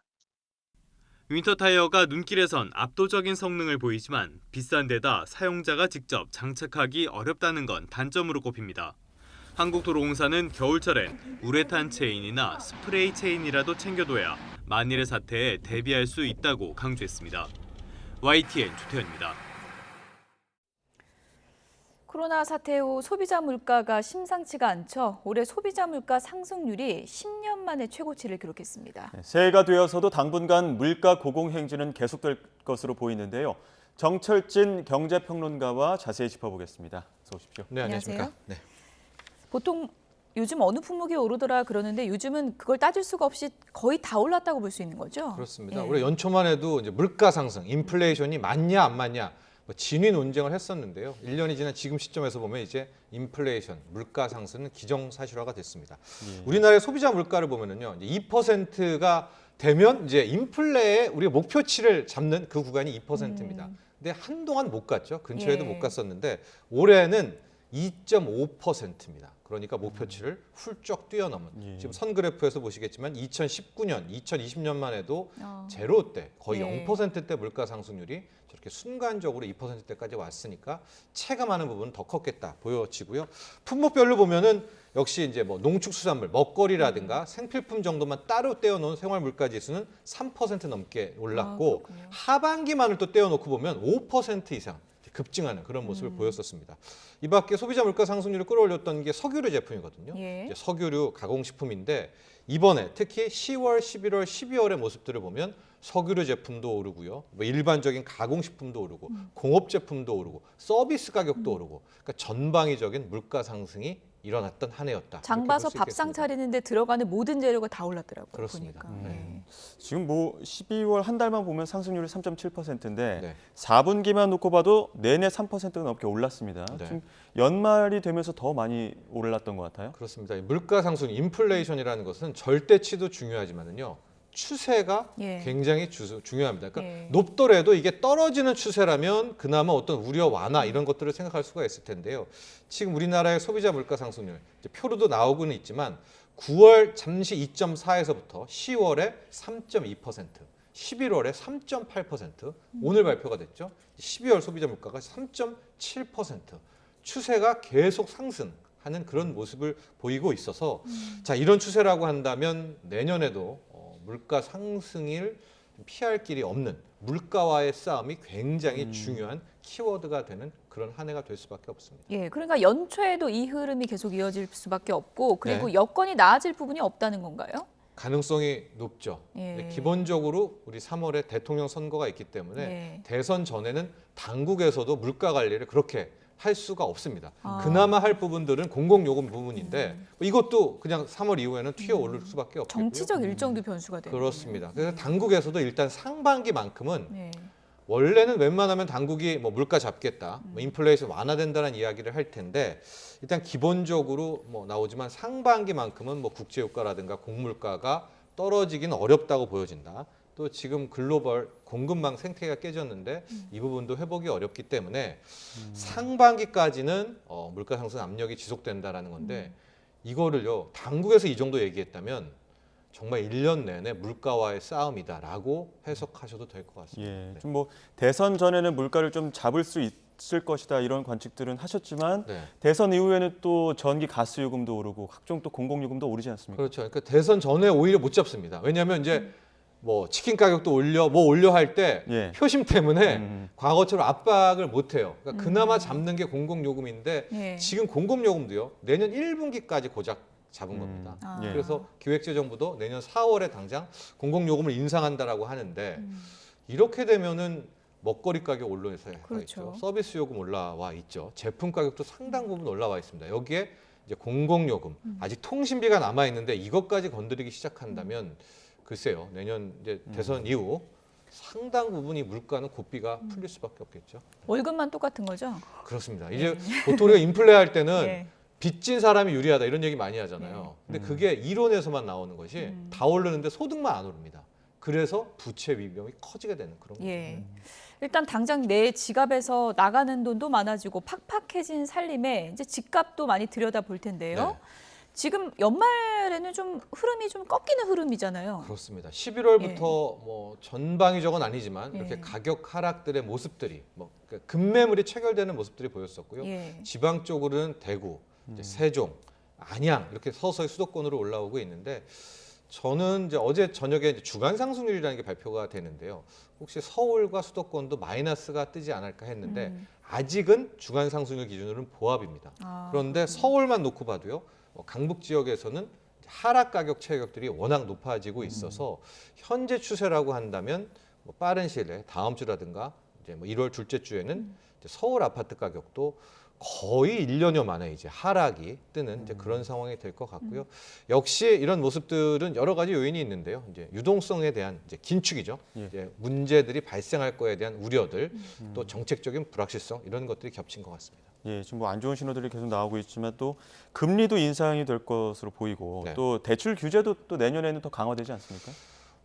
윈터 타이어가 눈길에선 압도적인 성능을 보이지만 비싼 데다 사용자가 직접 장착하기 어렵다는 건 단점으로 꼽힙니다. 한국도로공사는 겨울철엔 우레탄 체인이나 스프레이 체인이라도 챙겨둬야 만일의 사태에 대비할 수 있다고 강조했습니다. YTN 조태현입니다. 코로나 사태 후 소비자 물가가 심상치가 않죠. 올해 소비자 물가 상승률이 10년 만에 최고치를 기록했습니다. 새해가 되어서도 당분간 물가 고공행진은 계속될 것으로 보이는데요. 정철진 경제평론가와 자세히 짚어보겠습니다. 어서 오십시오. 네, 안녕하십니까. 네. 보통 요즘 어느 품목이 오르더라 그러는데 요즘은 그걸 따질 수가 없이 거의 다 올랐다고 볼 수 있는 거죠? 그렇습니다. 예. 올해 연초만 해도 이제 물가 상승, 인플레이션이 맞냐 안 맞냐 진위 논쟁을 했었는데요. 1년이 지난 지금 시점에서 보면 이제 인플레이션, 물가 상승은 기정사실화가 됐습니다. 우리나라의 소비자 물가를 보면은요, 2%가 되면 이제 인플레의 우리가 목표치를 잡는 그 구간이 2%입니다. 근데 한동안 못 갔죠. 근처에도 못 갔었는데 올해는 2.5%입니다. 그러니까 목표치를 훌쩍 뛰어넘은. 지금 선 그래프에서 보시겠지만 2019년, 2020년만 해도 제로대, 거의 0%대 물가 상승률이 저렇게 순간적으로 2%대까지 왔으니까 체감하는 부분은 더 컸겠다 보여지고요. 품목별로 보면은 역시 이제 뭐 농축수산물, 먹거리라든가 생필품 정도만 따로 떼어놓은 생활 물가 지수는 3% 넘게 올랐고 하반기만을 또 떼어놓고 보면 5% 이상 급증하는 그런 모습을 보였었습니다. 이 밖에 소비자 물가 상승률을 끌어올렸던 게 석유류 제품이거든요. 이제 석유류 가공식품인데 이번에 특히 10월, 11월, 12월의 모습들을 보면 석유류 제품도 오르고요. 뭐 일반적인 가공식품도 오르고 공업 제품도 오르고 서비스 가격도 오르고 그러니까 전방위적인 물가 상승이 일어났던 한 해였다. 장 봐서 밥상 차리는데 들어가는 모든 재료가 다 올랐더라고요. 그렇습니다. 지금 뭐 12월 한 달만 보면 상승률이 3.7%인데 4분기만 놓고 봐도 내내 3%가 넘게 올랐습니다. 지금 연말이 되면서 더 많이 올랐던 것 같아요. 그렇습니다. 물가 상승, 인플레이션이라는 것은 절대치도 중요하지만은요. 추세가 굉장히 중요합니다. 그러니까 높더라도 이게 떨어지는 추세라면 그나마 어떤 우려 완화 이런 것들을 생각할 수가 있을 텐데요. 지금 우리나라의 소비자 물가 상승률 이제 표로도 나오고는 있지만 9월 잠시 2.4에서부터 10월에 3.2%, 11월에 3.8%, 오늘 발표가 됐죠. 12월 소비자 물가가 3.7%, 추세가 계속 상승하는 그런 모습을 보이고 있어서 자 이런 추세라고 한다면 내년에도 물가 상승을 피할 길이 없는 물가와의 싸움이 굉장히 중요한 키워드가 되는 그런 한 해가 될 수밖에 없습니다. 예, 그러니까 연초에도 이 흐름이 계속 이어질 수밖에 없고 그리고 여건이 나아질 부분이 없다는 건가요? 가능성이 높죠. 기본적으로 우리 3월에 대통령 선거가 있기 때문에 대선 전에는 당국에서도 물가 관리를 그렇게 할 수가 없습니다. 그나마 할 부분들은 공공요금 부분인데 이것도 그냥 3월 이후에는 튀어 오를 수밖에 없고요. 정치적 일정도 변수가 되는 그렇습니다. 그래서 당국에서도 일단 상반기만큼은 원래는 웬만하면 당국이 뭐 물가 잡겠다, 뭐 인플레이션 완화된다는 이야기를 할 텐데 일단 기본적으로 뭐 나오지만 상반기만큼은 뭐 국제유가라든가 공물가가 떨어지기는 어렵다고 보여진다. 또 지금 글로벌 공급망 생태계가 깨졌는데 이 부분도 회복이 어렵기 때문에 상반기까지는 물가 상승 압력이 지속된다라는 건데 이거를요 당국에서 이 정도 얘기했다면 정말 1년 내내 물가와의 싸움이다라고 해석하셔도 될 것 같습니다. 예, 좀 뭐 대선 전에는 물가를 좀 잡을 수 있을 것이다 이런 관측들은 하셨지만 대선 이후에는 또 전기 가스 요금도 오르고 각종 또 공공요금도 오르지 않습니까? 그렇죠. 그러니까 대선 전에 오히려 못 잡습니다. 왜냐하면 이제 뭐 치킨 가격도 올려 할 때 표심 때문에 과거처럼 압박을 못 해요. 그러니까 그나마 잡는 게 공공요금인데 지금 공공요금도요. 내년 1분기까지 고작 잡은 겁니다. 그래서 기획재정부도 내년 4월에 당장 공공요금을 인상한다라고 하는데 이렇게 되면은 먹거리 가격 올라와 있죠. 서비스 요금 올라와 있죠. 제품 가격도 상당 부분 올라와 있습니다. 여기에 이제 공공요금 아직 통신비가 남아 있는데 이것까지 건드리기 시작한다면 글쎄요. 내년 이제 대선 이후 상당 부분이 물가는 고삐가 풀릴 수밖에 없겠죠. 월급만 똑같은 거죠? 그렇습니다. 이제 보통 우리가 인플레 할 때는 빚진 사람이 유리하다 이런 얘기 많이 하잖아요. 근데 그게 이론에서만 나오는 것이 다 오르는데 소득만 안 오릅니다. 그래서 부채 위험이 커지게 되는 그런 거죠. 일단 당장 내 지갑에서 나가는 돈도 많아지고 팍팍해진 살림에 이제 집값도 많이 들여다볼 텐데요. 지금 연말에는 좀 흐름이 좀 꺾이는 흐름이잖아요. 그렇습니다. 11월부터 뭐 전방위적은 아니지만 이렇게 가격 하락들의 모습들이 뭐 급매물이 체결되는 모습들이 보였었고요. 지방 쪽으로는 대구, 이제 세종, 안양 이렇게 서서히 수도권으로 올라오고 있는데 저는 이제 어제 저녁에 이제 주간 상승률이라는 게 발표가 되는데요. 혹시 서울과 수도권도 마이너스가 뜨지 않을까 했는데 아직은 주간 상승률 기준으로는 보합입니다. 그런데 서울만 놓고 봐도요. 강북 지역에서는 하락 가격 체격들이 워낙 높아지고 있어서 현재 추세라고 한다면 뭐 빠른 시일 내에 다음 주라든가 이제 뭐 1월 둘째 주에는 이제 서울 아파트 가격도 거의 1년여 만에 이제 하락이 뜨는 이제 그런 상황이 될 것 같고요. 역시 이런 모습들은 여러 가지 요인이 있는데요. 이제 유동성에 대한 이제 긴축이죠. 이제 문제들이 발생할 거에 대한 우려들, 또 정책적인 불확실성 이런 것들이 겹친 것 같습니다. 예, 지금 뭐 안 좋은 신호들이 계속 나오고 있지만 또 금리도 인상이 될 것으로 보이고 네. 또 대출 규제도 또 내년에는 더 강화되지 않습니까?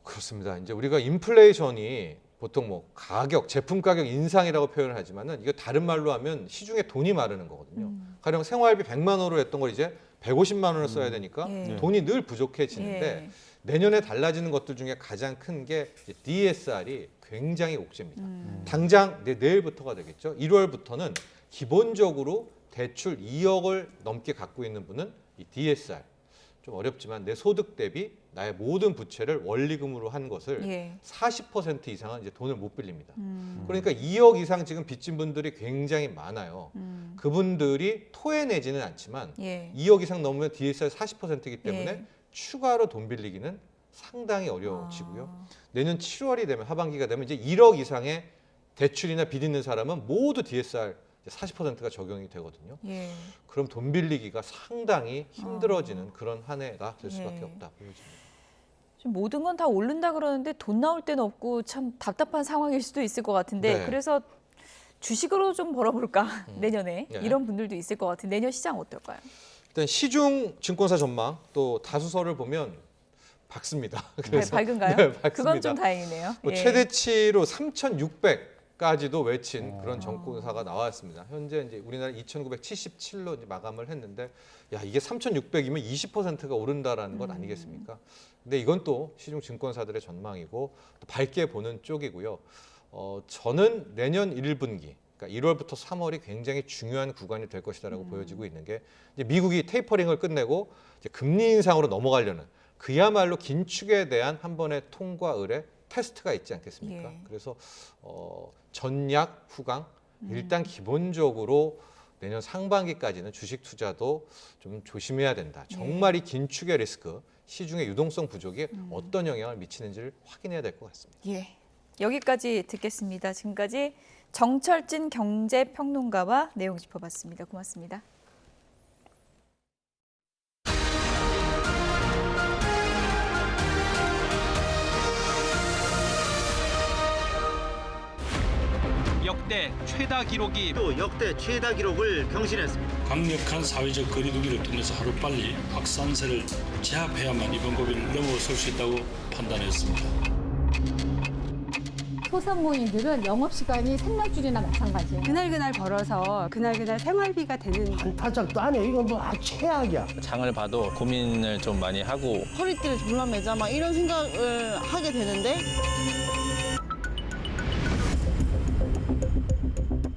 그렇습니다. 이제 우리가 인플레이션이 보통 뭐 가격, 제품 가격 인상이라고 표현을 하지만은 이거 다른 말로 하면 시중에 돈이 마르는 거거든요. 가령 생활비 100만 원으로 했던 걸 이제 150만 원을 써야 되니까 돈이 늘 부족해지는데 내년에 달라지는 것들 중에 가장 큰 게 DSR이 굉장히 옥죄입니다. 당장 내일부터가 되겠죠. 1월부터는 기본적으로 대출 2억을 넘게 갖고 있는 분은 이 DSR 좀 어렵지만 내 소득 대비 나의 모든 부채를 원리금으로 한 것을 40% 이상은 이제 돈을 못 빌립니다. 그러니까 2억 이상 지금 빚진 분들이 굉장히 많아요. 그분들이 토해내지는 않지만 2억 이상 넘으면 DSR 40%이기 때문에 추가로 돈 빌리기는 상당히 어려워지고요. 내년 7월이 되면 하반기가 되면 이제 1억 이상의 대출이나 빚 있는 사람은 모두 DSR 40%가 적용이 되거든요. 그럼 돈 빌리기가 상당히 힘들어지는 그런 한 해가 될 수밖에 없다 보여집니다. 지금 모든 건 다 오른다 그러는데 돈 나올 데는 없고 참 답답한 상황일 수도 있을 것 같은데 그래서 주식으로 좀 벌어볼까 내년에 이런 분들도 있을 것 같은데 내년 시장 어떨까요? 일단 시중 증권사 전망 또 다수서를 보면 밝습니다. 그래서, 밝은가요? 밝습니다. 그건 좀 다행이네요. 뭐 최대치로 3,600까지도 외친 그런 정권사가 나왔습니다. 현재 이제 우리나라 2,977로 이제 마감을 했는데, 야 이게 3,600이면 20%가 오른다라는 것 아니겠습니까? 근데 이건 또 시중 증권사들의 전망이고 또 밝게 보는 쪽이고요. 저는 내년 1분기, 그러니까 1월부터 3월이 굉장히 중요한 구간이 될 것이다라고 보여지고 있는 게 이제 미국이 테이퍼링을 끝내고 이제 금리 인상으로 넘어가려는 그야말로 긴축에 대한 한 번의 통과 의뢰 테스트가 있지 않겠습니까? 그래서 전약 후강 일단 기본적으로 내년 상반기까지는 주식 투자도 좀 조심해야 된다. 정말 이 긴축의 리스크, 시중의 유동성 부족이 어떤 영향을 미치는지를 확인해야 될 것 같습니다. 여기까지 듣겠습니다. 지금까지 정철진 경제평론가와 내용 짚어봤습니다. 고맙습니다. 역대 최다 기록이 또 역대 최다 기록을 경신했습니다. 강력한 사회적 거리두기를 통해서 하루빨리 확산세를 제압해야만 이번 고비를 넘어설 수 있다고 판단했습니다. 소상공인들은 영업시간이 생명줄이나 마찬가지예요. 그날 벌어서 그날 생활비가 되는 한타작도 안 해. 이건 뭐 최악이야. 장을 봐도 고민을 좀 많이 하고 허리띠를 졸라 매자 막 이런 생각을 하게 되는데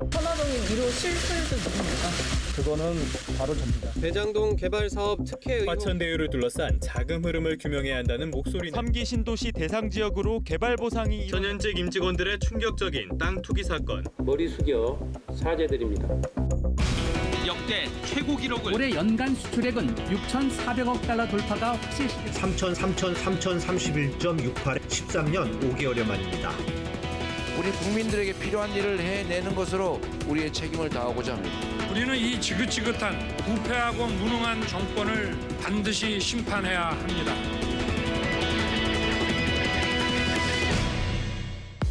천화동인 1호 실소유주 누굽니까? 그거는 바로 접니다. 대장동 개발 사업 특혜 의혹. 화천대유를 둘러싼 자금 흐름을 규명해야 한다는 목소리는 3기 신도시 대상 지역으로 개발 보상이 전현직 임직원들의 충격적인 땅 투기 사건. 머리 숙여 사죄드립니다. 역대 최고 기록을 올해 연간 수출액은 6,400억 달러 돌파가 확실시됐습니다. 3,3031.68에 13년 5개월여 만입니다. 우리 국민들에게 필요한 일을 해내는 것으로 우리의 책임을 다하고자 합니다. 우리는 이 지긋지긋한 부패하고 무능한 정권을 반드시 심판해야 합니다.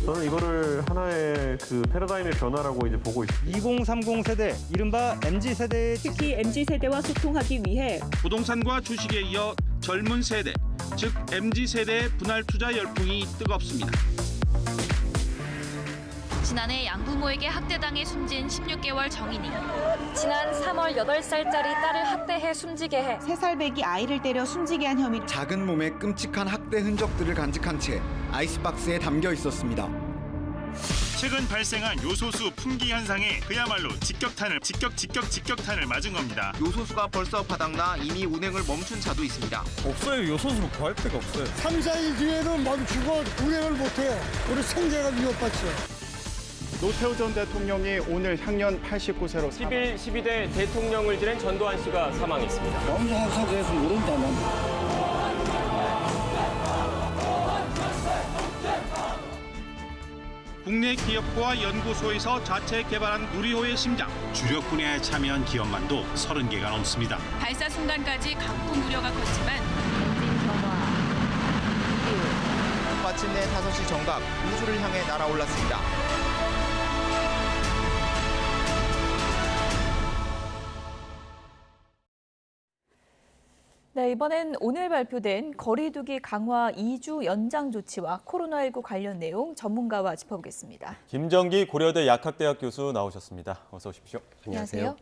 저는 이거를 하나의 그 패러다임의 변화라고 이제 보고 있습니다. 2030 세대, 이른바 MZ 세대 특히 MZ 세대와 소통하기 위해 부동산과 주식에 이어 젊은 세대, 즉 MZ 세대의 분할 투자 열풍이 뜨겁습니다. 지난해 양부모에게 학대당해 숨진 16개월 정인이 지난 3월 8살짜리 딸을 학대해 숨지게 해 3살배기 아이를 때려 숨지게 한 혐의. 작은 몸에 끔찍한 학대 흔적들을 간직한 채 아이스박스에 담겨 있었습니다. 최근 발생한 요소수 품귀 현상에 그야말로 직격탄을 맞은 겁니다. 요소수가 벌써 바닥나 이미 운행을 멈춘 차도 있습니다. 없어요. 요소수로 구할 데가 없어요. 3, 4일 뒤에는 멈추고 운행을 못해요. 우리 생계가 위협받죠. 노태우 전 대통령이 오늘 향년 89세로 11, 12대 대통령을 지낸 전두환 씨가 사망했습니다. 명상에서 모른다면 국내 기업과 연구소에서 자체 개발한 누리호의 심장. 주력 분야에 참여한 기업만도 30개가 넘습니다. 발사 순간까지 강풍 우려가 컸지만 마침내 5시 정각 우주를 향해 날아올랐습니다. 네, 이번엔 오늘 발표된 거리두기 강화 2주 연장 조치와 코로나19 관련 내용 전문가와 짚어보겠습니다. 김정기 고려대 약학대학 교수 나오셨습니다. 어서 오십시오. 안녕하세요.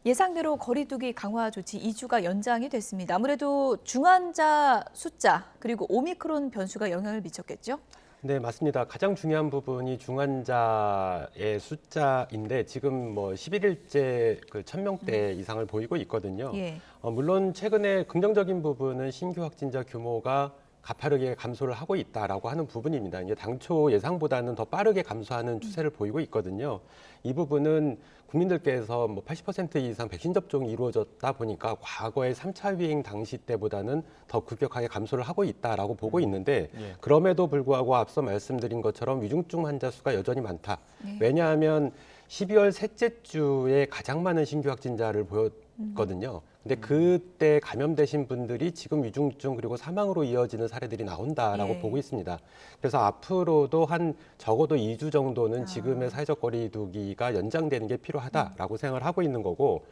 예상대로 거리두기 강화 조치 2주가 연장이 됐습니다. 아무래도 중환자 숫자 그리고 오미크론 변수가 영향을 미쳤겠죠? 네, 맞습니다. 가장 중요한 부분이 중환자의 숫자인데 지금 11일째 그 1,000명대 이상을 보이고 있거든요. 예. 물론 최근에 긍정적인 부분은 신규 확진자 규모가 가파르게 감소를 하고 있다라고 하는 부분입니다. 이제 당초 예상보다는 더 빠르게 감소하는 추세를 보이고 있거든요. 이 부분은 국민들께서 80% 이상 백신 접종이 이루어졌다 보니까 과거의 3차 유행 당시 때보다는 더 급격하게 감소를 하고 있다라고 보고 있는데 그럼에도 불구하고 앞서 말씀드린 것처럼 위중증 환자 수가 여전히 많다. 왜냐하면 12월 셋째 주에 가장 많은 신규 확진자를 보였거든요. 근데 그때 감염되신 분들이 지금 위중증 그리고 사망으로 이어지는 사례들이 나온다라고 보고 있습니다. 그래서 앞으로도 한 적어도 2주 정도는 지금의 사회적 거리두기가 연장되는 게 필요하다라고 생각을 하고 있는 거고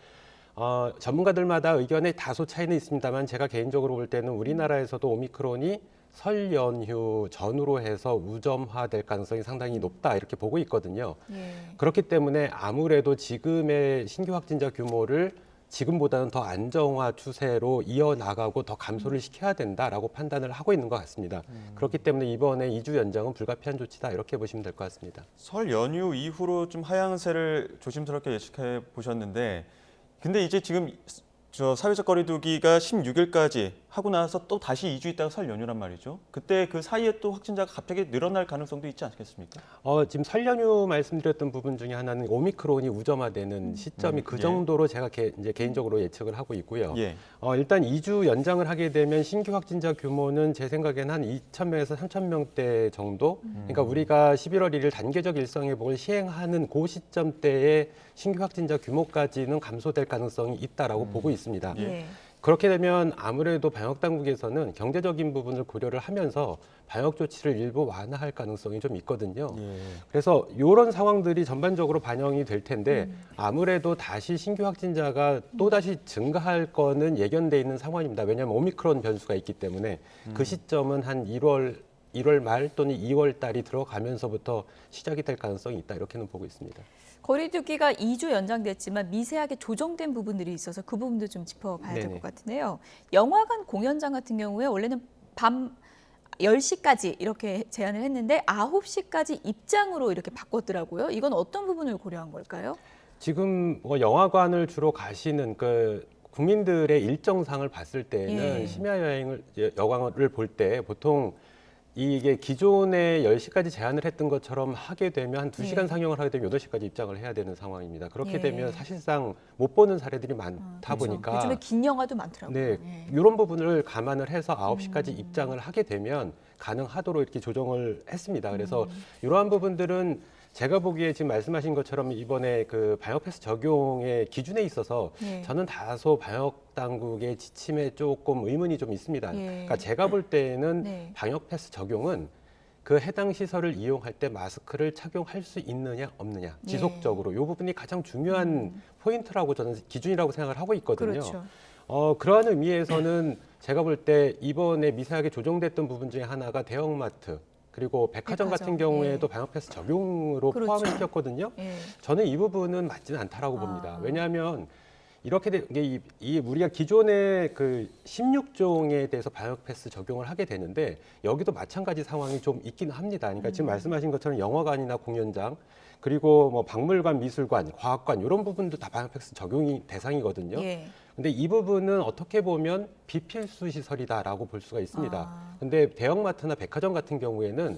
전문가들마다 의견에 다소 차이는 있습니다만 제가 개인적으로 볼 때는 우리나라에서도 오미크론이 설 연휴 전후로 해서 우점화될 가능성이 상당히 높다 이렇게 보고 있거든요. 그렇기 때문에 아무래도 지금의 신규 확진자 규모를 지금보다는 더 안정화 추세로 이어나가고 더 감소를 시켜야 된다라고 판단을 하고 있는 것 같습니다. 그렇기 때문에 이번에 2주 연장은 불가피한 조치다 이렇게 보시면 될 것 같습니다. 설 연휴 이후로 좀 하향세를 조심스럽게 예측해 보셨는데 근데 이제 지금 사회적 거리두기가 16일까지 하고 나서 또 다시 2주 있다가 설 연휴란 말이죠. 그때 그 사이에 또 확진자가 갑자기 늘어날 가능성도 있지 않겠습니까? 지금 설 연휴 말씀드렸던 부분 중에 하나는 오미크론이 우점화되는 시점이 그 정도로 제가 이제 개인적으로 예측을 하고 있고요. 일단 2주 연장을 하게 되면 신규 확진자 규모는 제 생각에는 한 2,000명에서 3,000명대 정도. 그러니까 우리가 11월 1일 단계적 일상회복을 시행하는 그 시점대에 신규 확진자 규모까지는 감소될 가능성이 있다라고 보고 있습니다. 그렇게 되면 아무래도 방역 당국에서는 경제적인 부분을 고려를 하면서 방역 조치를 일부 완화할 가능성이 좀 있거든요. 그래서 이런 상황들이 전반적으로 반영이 될 텐데 아무래도 다시 신규 확진자가 또다시 증가할 거는 예견돼 있는 상황입니다. 왜냐하면 오미크론 변수가 있기 때문에 그 시점은 한 1월 말 또는 2월 달이 들어가면서부터 시작이 될 가능성이 있다 이렇게는 보고 있습니다. 거리두기가 2주 연장됐지만 미세하게 조정된 부분들이 있어서 그 부분도 좀 짚어봐야 될 것 같은데요. 영화관 공연장 같은 경우에 원래는 밤 10시까지 이렇게 제한을 했는데 9시까지 입장으로 이렇게 바꿨더라고요. 이건 어떤 부분을 고려한 걸까요? 지금 영화관을 주로 가시는 국민들의 일정상을 봤을 때는 심야 영화를 볼 때 보통 이게 기존에 10시까지 제한을 했던 것처럼 하게 되면 한 2시간 상영을 하게 되면 8시까지 입장을 해야 되는 상황입니다. 그렇게 되면 사실상 못 보는 사례들이 많다 보니까 요즘에 긴 영화도 많더라고요. 이런 부분을 감안을 해서 9시까지 입장을 하게 되면 가능하도록 이렇게 조정을 했습니다. 그래서 이러한 부분들은 제가 보기에 지금 말씀하신 것처럼 이번에 그 방역 패스 적용의 기준에 있어서 저는 다소 방역 당국의 지침에 조금 의문이 좀 있습니다. 그러니까 제가 볼 때는 방역 패스 적용은 그 해당 시설을 이용할 때 마스크를 착용할 수 있느냐 없느냐 지속적으로 이 부분이 가장 중요한 포인트라고 저는 기준이라고 생각을 하고 있거든요. 그렇죠. 그러한 의미에서는 제가 볼 때 이번에 미세하게 조정됐던 부분 중에 하나가 대형마트 그리고 백화점 같은 경우에도 방역 패스 적용으로 포함을 시켰거든요. 저는 이 부분은 맞지는 않다라고 봅니다. 왜냐하면 이렇게 우리가 기존에 그 16종에 대해서 방역 패스 적용을 하게 되는데 여기도 마찬가지 상황이 좀 있긴 합니다. 그러니까 지금 말씀하신 것처럼 영화관이나 공연장 그리고 박물관, 미술관, 과학관 이런 부분도 다 방역 패스 적용이 대상이거든요. 근데 이 부분은 어떻게 보면 비필수 시설이다라고 볼 수가 있습니다. 근데 대형마트나 백화점 같은 경우에는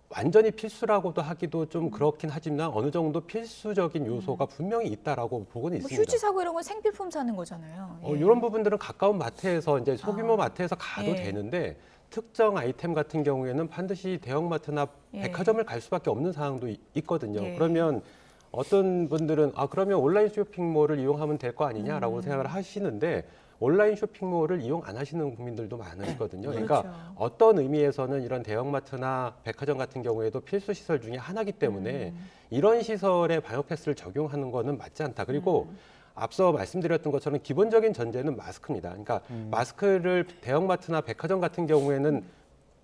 완전히 필수라고도 하기도 좀 그렇긴 하지만 어느 정도 필수적인 요소가 분명히 있다라고 보고는 뭐 있습니다. 휴지 사고 이런 건 생필품 사는 거잖아요. 예. 이런 부분들은 가까운 마트에서 이제 소규모 마트에서 가도 예. 되는데 특정 아이템 같은 경우에는 반드시 대형마트나 예. 백화점을 갈 수밖에 없는 상황도 있거든요. 예. 그러면 어떤 분들은 그러면 온라인 쇼핑몰을 이용하면 될 거 아니냐라고 생각을 하시는데 온라인 쇼핑몰을 이용 안 하시는 국민들도 많으시거든요. 그러니까 그렇죠. 어떤 의미에서는 이런 대형마트나 백화점 같은 경우에도 필수 시설 중에 하나이기 때문에 이런 시설에 방역 패스를 적용하는 거는 맞지 않다. 그리고 앞서 말씀드렸던 것처럼 기본적인 전제는 마스크입니다. 그러니까 마스크를 대형마트나 백화점 같은 경우에는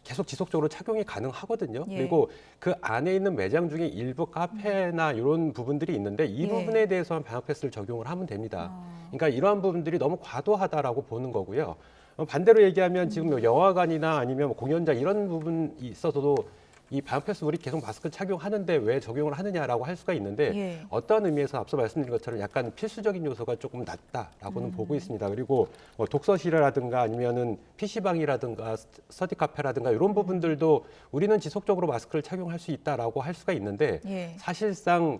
계속 지속적으로 착용이 가능하거든요. 예. 그리고 그 안에 있는 매장 중에 일부 카페나 이런 부분들이 있는데 이 예. 부분에 대해서는 방역 패스를 적용을 하면 됩니다. 그러니까 이러한 부분들이 너무 과도하다라고 보는 거고요. 반대로 얘기하면 지금 영화관이나 아니면 공연장 이런 부분이 있어서도 이 방역 패스물이 계속 마스크 착용하는데 왜 적용을 하느냐라고 할 수가 있는데 예. 어떤 의미에서 앞서 말씀드린 것처럼 약간 필수적인 요소가 조금 낮다라고는 보고 있습니다. 그리고 뭐 독서실이라든가 아니면은 PC방이라든가 스터디 카페라든가 이런 부분들도 우리는 지속적으로 마스크를 착용할 수 있다라고 할 수가 있는데 예. 사실상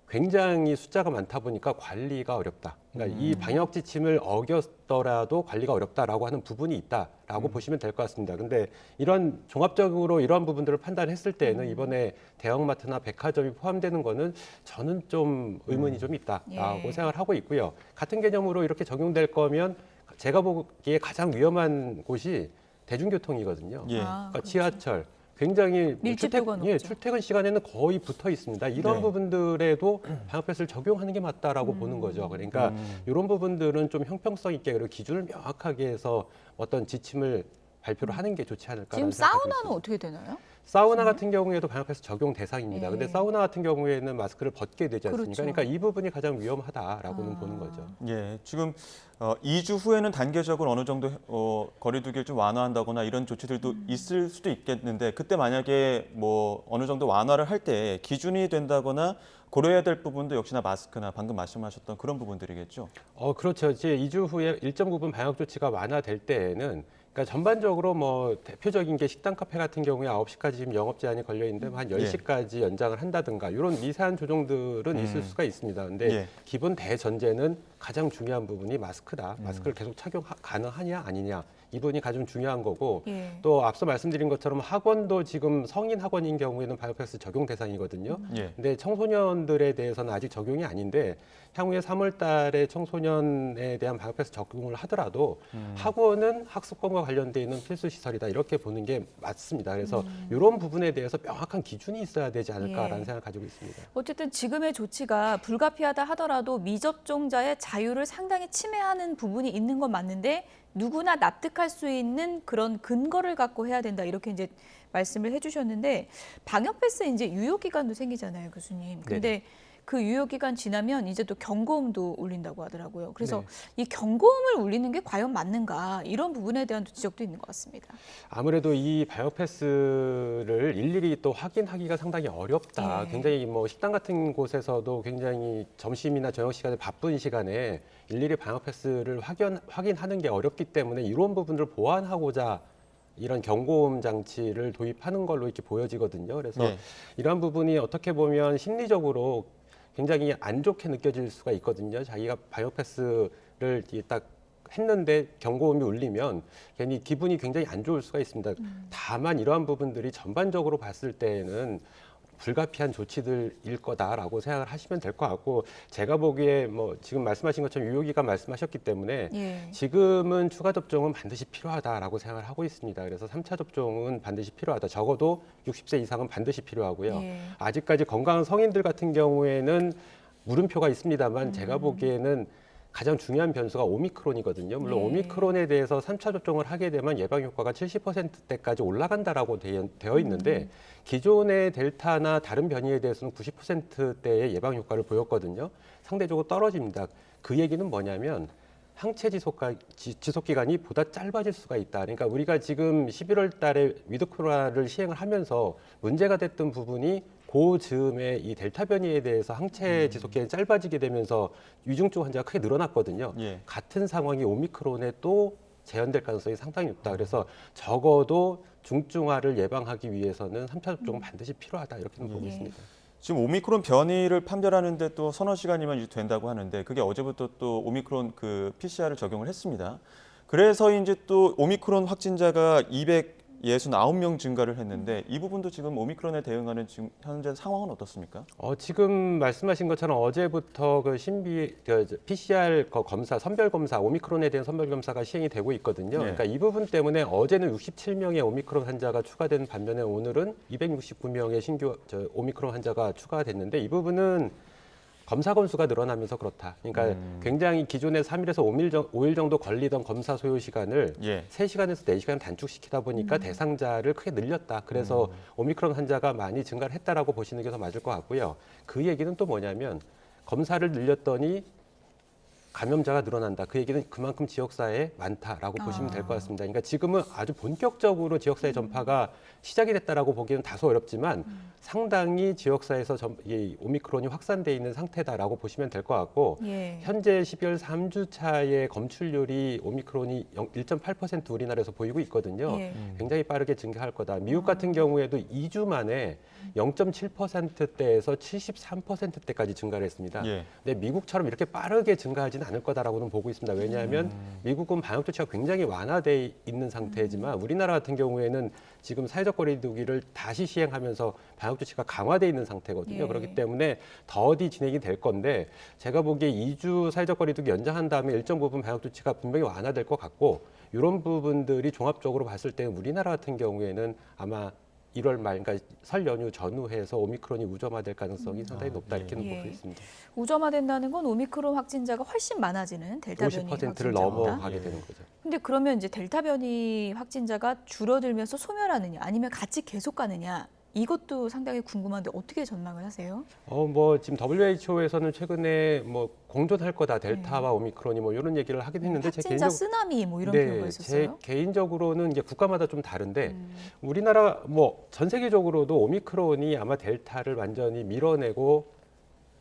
굉장히 숫자가 많다 보니까 관리가 어렵다. 그러니까 이 방역 지침을 어겼더라도 관리가 어렵다라고 하는 부분이 있다라고 보시면 될 것 같습니다. 근데 이런 종합적으로 이러한 부분들을 판단했을 때는 이번에 대형마트나 백화점이 포함되는 거는 저는 좀 의문이 좀 있다라고 예. 생각을 하고 있고요. 같은 개념으로 이렇게 적용될 거면 제가 보기에 가장 위험한 곳이 대중교통이거든요. 예. 그러니까 지하철. 굉장히 밀집도가 높죠. 출퇴근 시간에는 거의 붙어 있습니다. 이런 네. 부분들에도 방역 패스를 적용하는 게 맞다라고 보는 거죠. 그러니까 이런 부분들은 좀 형평성 있게 그리고 기준을 명확하게 해서 어떤 지침을 발표를 하는 게 좋지 않을까라는 지금 생각이 사우나는 있습니다. 어떻게 되나요? 사우나 같은 경우에도 방역 패스 적용 대상입니다. 예. 근데 사우나 같은 경우에는 마스크를 벗게 되지 않습니까? 그렇죠. 그러니까 이 부분이 가장 위험하다라고는 보는 거죠. 예, 지금 2주 후에는 단계적으로 어느 정도 거리두기를 좀 완화한다거나 이런 조치들도 있을 수도 있겠는데 그때 만약에 뭐 어느 정도 완화를 할 때 기준이 된다거나 고려해야 될 부분도 역시나 마스크나 방금 말씀하셨던 그런 부분들이겠죠. 그렇죠. 이제 2주 후에 일정 부분 방역 조치가 완화될 때에는 그러니까 전반적으로 뭐 대표적인 게 식당 카페 같은 경우에 9시까지 지금 영업 제한이 걸려 있는데 한 10시까지 연장을 한다든가 이런 미세한 조정들은 있을 수가 있습니다. 근데 예. 기본 대전제는 가장 중요한 부분이 마스크다. 마스크를 계속 착용 가능하냐 아니냐. 이 부분이 가장 중요한 거고 예. 또 앞서 말씀드린 것처럼 학원도 지금 성인 학원인 경우에는 바이오패스 적용 대상이거든요. 예. 근데 청소년들에 대해서는 아직 적용이 아닌데 향후에 3월 달에 청소년에 대한 바이오패스 적용을 하더라도 학원은 학습권과 관련돼 있는 필수 시설이다 이렇게 보는 게 맞습니다. 그래서 이런 부분에 대해서 명확한 기준이 있어야 되지 않을까라는 예. 생각을 가지고 있습니다. 어쨌든 지금의 조치가 불가피하다 하더라도 미접종자의 자유를 상당히 침해하는 부분이 있는 건 맞는데 누구나 납득할 수 있는 그런 근거를 갖고 해야 된다 이렇게 이제 말씀을 해주셨는데 방역 패스 이제 유효 기간도 생기잖아요, 교수님. 근데 네네. 그 유효 기간 지나면 이제 또 경고음도 울린다고 하더라고요. 그래서 네. 이 경고음을 울리는 게 과연 맞는가 이런 부분에 대한 지적도 있는 것 같습니다. 아무래도 이 바이오 패스를 일일이 또 확인하기가 상당히 어렵다. 예. 굉장히 뭐 식당 같은 곳에서도 굉장히 점심이나 저녁 시간에 바쁜 시간에 일일이 바이오 패스를 확인하는 게 어렵기 때문에 이런 부분들을 보완하고자 이런 경고음 장치를 도입하는 걸로 이렇게 보여지거든요. 그래서 예. 이런 부분이 어떻게 보면 심리적으로 굉장히 안 좋게 느껴질 수가 있거든요. 자기가 바이오 패스를 딱 했는데 경고음이 울리면 괜히 기분이 굉장히 안 좋을 수가 있습니다. 다만 이러한 부분들이 전반적으로 봤을 때에는 불가피한 조치들일 거다라고 생각을 하시면 될 것 같고 제가 보기에 뭐 지금 말씀하신 것처럼 유효기간 말씀하셨기 때문에 예. 지금은 추가 접종은 반드시 필요하다라고 생각을 하고 있습니다. 그래서 3차 접종은 반드시 필요하다. 적어도 60세 이상은 반드시 필요하고요. 예. 아직까지 건강한 성인들 같은 경우에는 물음표가 있습니다만 제가 보기에는 가장 중요한 변수가 오미크론이거든요. 물론 네. 오미크론에 대해서 3차 접종을 하게 되면 예방 효과가 70%대까지 올라간다라고 되어 있는데 기존의 델타나 다른 변이에 대해서는 90%대의 예방 효과를 보였거든요. 상대적으로 떨어집니다. 그 얘기는 뭐냐면 항체 지속 기간이 보다 짧아질 수가 있다. 그러니까 우리가 지금 11월 달에 위드 코로나를 시행을 하면서 문제가 됐던 부분이 그 즈음에 이 델타 변이에 대해서 항체 지속 기간이 짧아지게 되면서 위중증 환자가 크게 늘어났거든요. 예. 같은 상황이 오미크론에 또 재현될 가능성이 상당히 높다. 그래서 적어도 중증화를 예방하기 위해서는 3차 접종은 반드시 필요하다 이렇게는 보고 예. 있습니다. 지금 오미크론 변이를 판별하는데 또 서너 시간이면 유지된다고 하는데 그게 어제부터 또 오미크론 그 PCR을 적용을 했습니다. 그래서 이제 또 오미크론 확진자가 269명 증가를 했는데 이 부분도 지금 오미크론에 대응하는 지금 현재 상황은 어떻습니까? 지금 말씀하신 것처럼 어제부터 그 PCR 검사, 선별 검사, 오미크론에 대한 선별 검사가 시행이 되고 있거든요. 네. 그러니까 이 부분 때문에 어제는 67명의 오미크론 환자가 추가된 반면에 오늘은 269명의 신규 오미크론 환자가 추가됐는데 이 부분은 검사 건수가 늘어나면서 그렇다. 그러니까 굉장히 기존에 3일에서 5일 정도 걸리던 검사 소요 시간을 3시간에서 4시간 단축시키다 보니까 대상자를 크게 늘렸다. 그래서 오미크론 환자가 많이 증가를 했다라고 보시는 게 더 맞을 것 같고요. 그 얘기는 또 뭐냐면 검사를 늘렸더니 감염자가 늘어난다. 그 얘기는 그만큼 지역사회에 많다라고 보시면 될 것 같습니다. 그러니까 지금은 아주 본격적으로 지역사회 전파가 시작이 됐다라고 보기는 다소 어렵지만 상당히 지역사회에서 이 오미크론이 확산돼 있는 상태다라고 보시면 될 것 같고 현재 12월 3주 차의 검출률이 오미크론이 1.8% 우리나라에서 보이고 있거든요. 굉장히 빠르게 증가할 거다. 미국 같은 경우에도 2주 만에 0.7%대에서 73%대까지 증가를 했습니다. 근데 미국처럼 이렇게 빠르게 증가하지는 않을 거다라고는 보고 있습니다. 왜냐하면 미국은 방역 조치가 굉장히 완화돼 있는 상태지만 우리나라 같은 경우에는 지금 사회적 거리두기를 다시 시행하면서 방역 조치가 강화돼 있는 상태거든요. 그렇기 때문에 더디 진행이 될 건데 제가 보기에 2주 사회적 거리두기 연장한 다음에 일정 부분 방역 조치가 분명히 완화될 것 같고 이런 부분들이 종합적으로 봤을 때 우리나라 같은 경우에는 아마 1월 말, 그러니까 설 연휴 전후해서 오미크론이 우점화될 가능성이 상당히 높다 이렇게는 보고 있습니다. 우점화된다는 건 오미크론 확진자가 훨씬 많아지는 델타 변이 50%를 넘어가게 되는 거죠. 근데 그러면 이제 델타 변이 확진자가 줄어들면서 소멸하느냐, 아니면 같이 계속 가느냐? 이것도 상당히 궁금한데 어떻게 전망을 하세요? 지금 WHO에서는 최근에 공존할 거다 델타와 오미크론이 이런 얘기를 하긴 했는데 확진자 쓰나미 이런 표현가 있었어요? 제 개인적으로는 이제 국가마다 좀 다른데 우리나라 전 세계적으로도 오미크론이 아마 델타를 완전히 밀어내고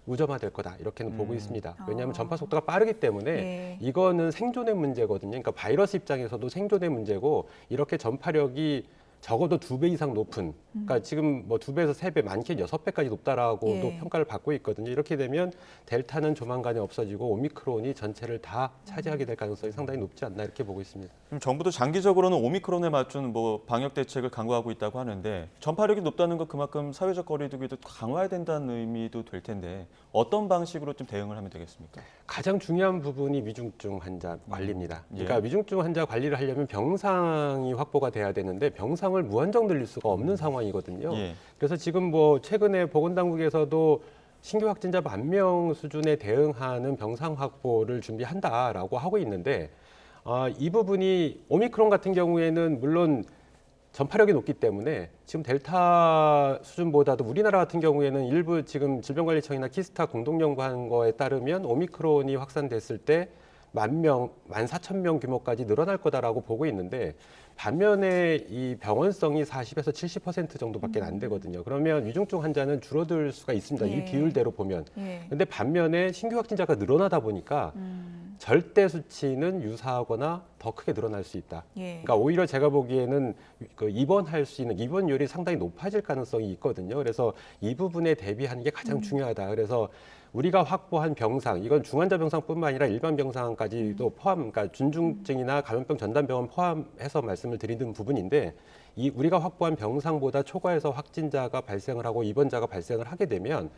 우점화될 거다 이렇게는 보고 있습니다. 왜냐하면 전파 속도가 빠르기 때문에 이거는 생존의 문제거든요. 그러니까 바이러스 입장에서도 생존의 문제고 이렇게 전파력이 적어도 2배 이상 높은, 그러니까 지금 2배에서 3배, 많게는 6배까지 높다라고도 평가를 받고 있거든요. 이렇게 되면 델타는 조만간에 없어지고 오미크론이 전체를 다 차지하게 될 가능성이 상당히 높지 않나 이렇게 보고 있습니다. 그럼 정부도 장기적으로는 오미크론에 맞춘 방역 대책을 강구하고 있다고 하는데 전파력이 높다는 건 그만큼 사회적 거리두기도 강화해야 된다는 의미도 될 텐데 어떤 방식으로 좀 대응을 하면 되겠습니까? 가장 중요한 부분이 위중증 환자 관리입니다. 그러니까 위중증 환자 관리를 하려면 병상이 확보가 돼야 되는데 병상을 무한정 늘릴 수가 없는 상황이거든요. 그래서 지금 최근에 보건당국에서도 신규 확진자 10,000명 수준에 대응하는 병상 확보를 준비한다라고 하고 있는데 이 부분이 오미크론 같은 경우에는 물론 전파력이 높기 때문에 지금 델타 수준보다도 우리나라 같은 경우에는 일부 지금 질병관리청이나 키스타 공동연구한 거에 따르면 오미크론이 확산됐을 때 10,000명, 14,000명 규모까지 늘어날 거다라고 보고 있는데 반면에 이 병원성이 40에서 70% 정도밖에 안 되거든요. 그러면 위중증 환자는 줄어들 수가 있습니다. 이 비율대로 보면. 근데 반면에 신규 확진자가 늘어나다 보니까 절대 수치는 유사하거나 더 크게 늘어날 수 있다. 그러니까 오히려 제가 보기에는 입원할 수 있는 입원율이 상당히 높아질 가능성이 있거든요. 그래서 이 부분에 대비하는 게 가장 중요하다. 그래서 우리가 확보한 병상, 이건 중환자 병상뿐만 아니라 일반 병상까지도 포함, 그러니까 준중증이나 감염병 전담병원 포함해서 말씀을 드리는 부분인데 이 우리가 확보한 병상보다 초과해서 확진자가 발생을 하고 입원자가 발생을 하게 되면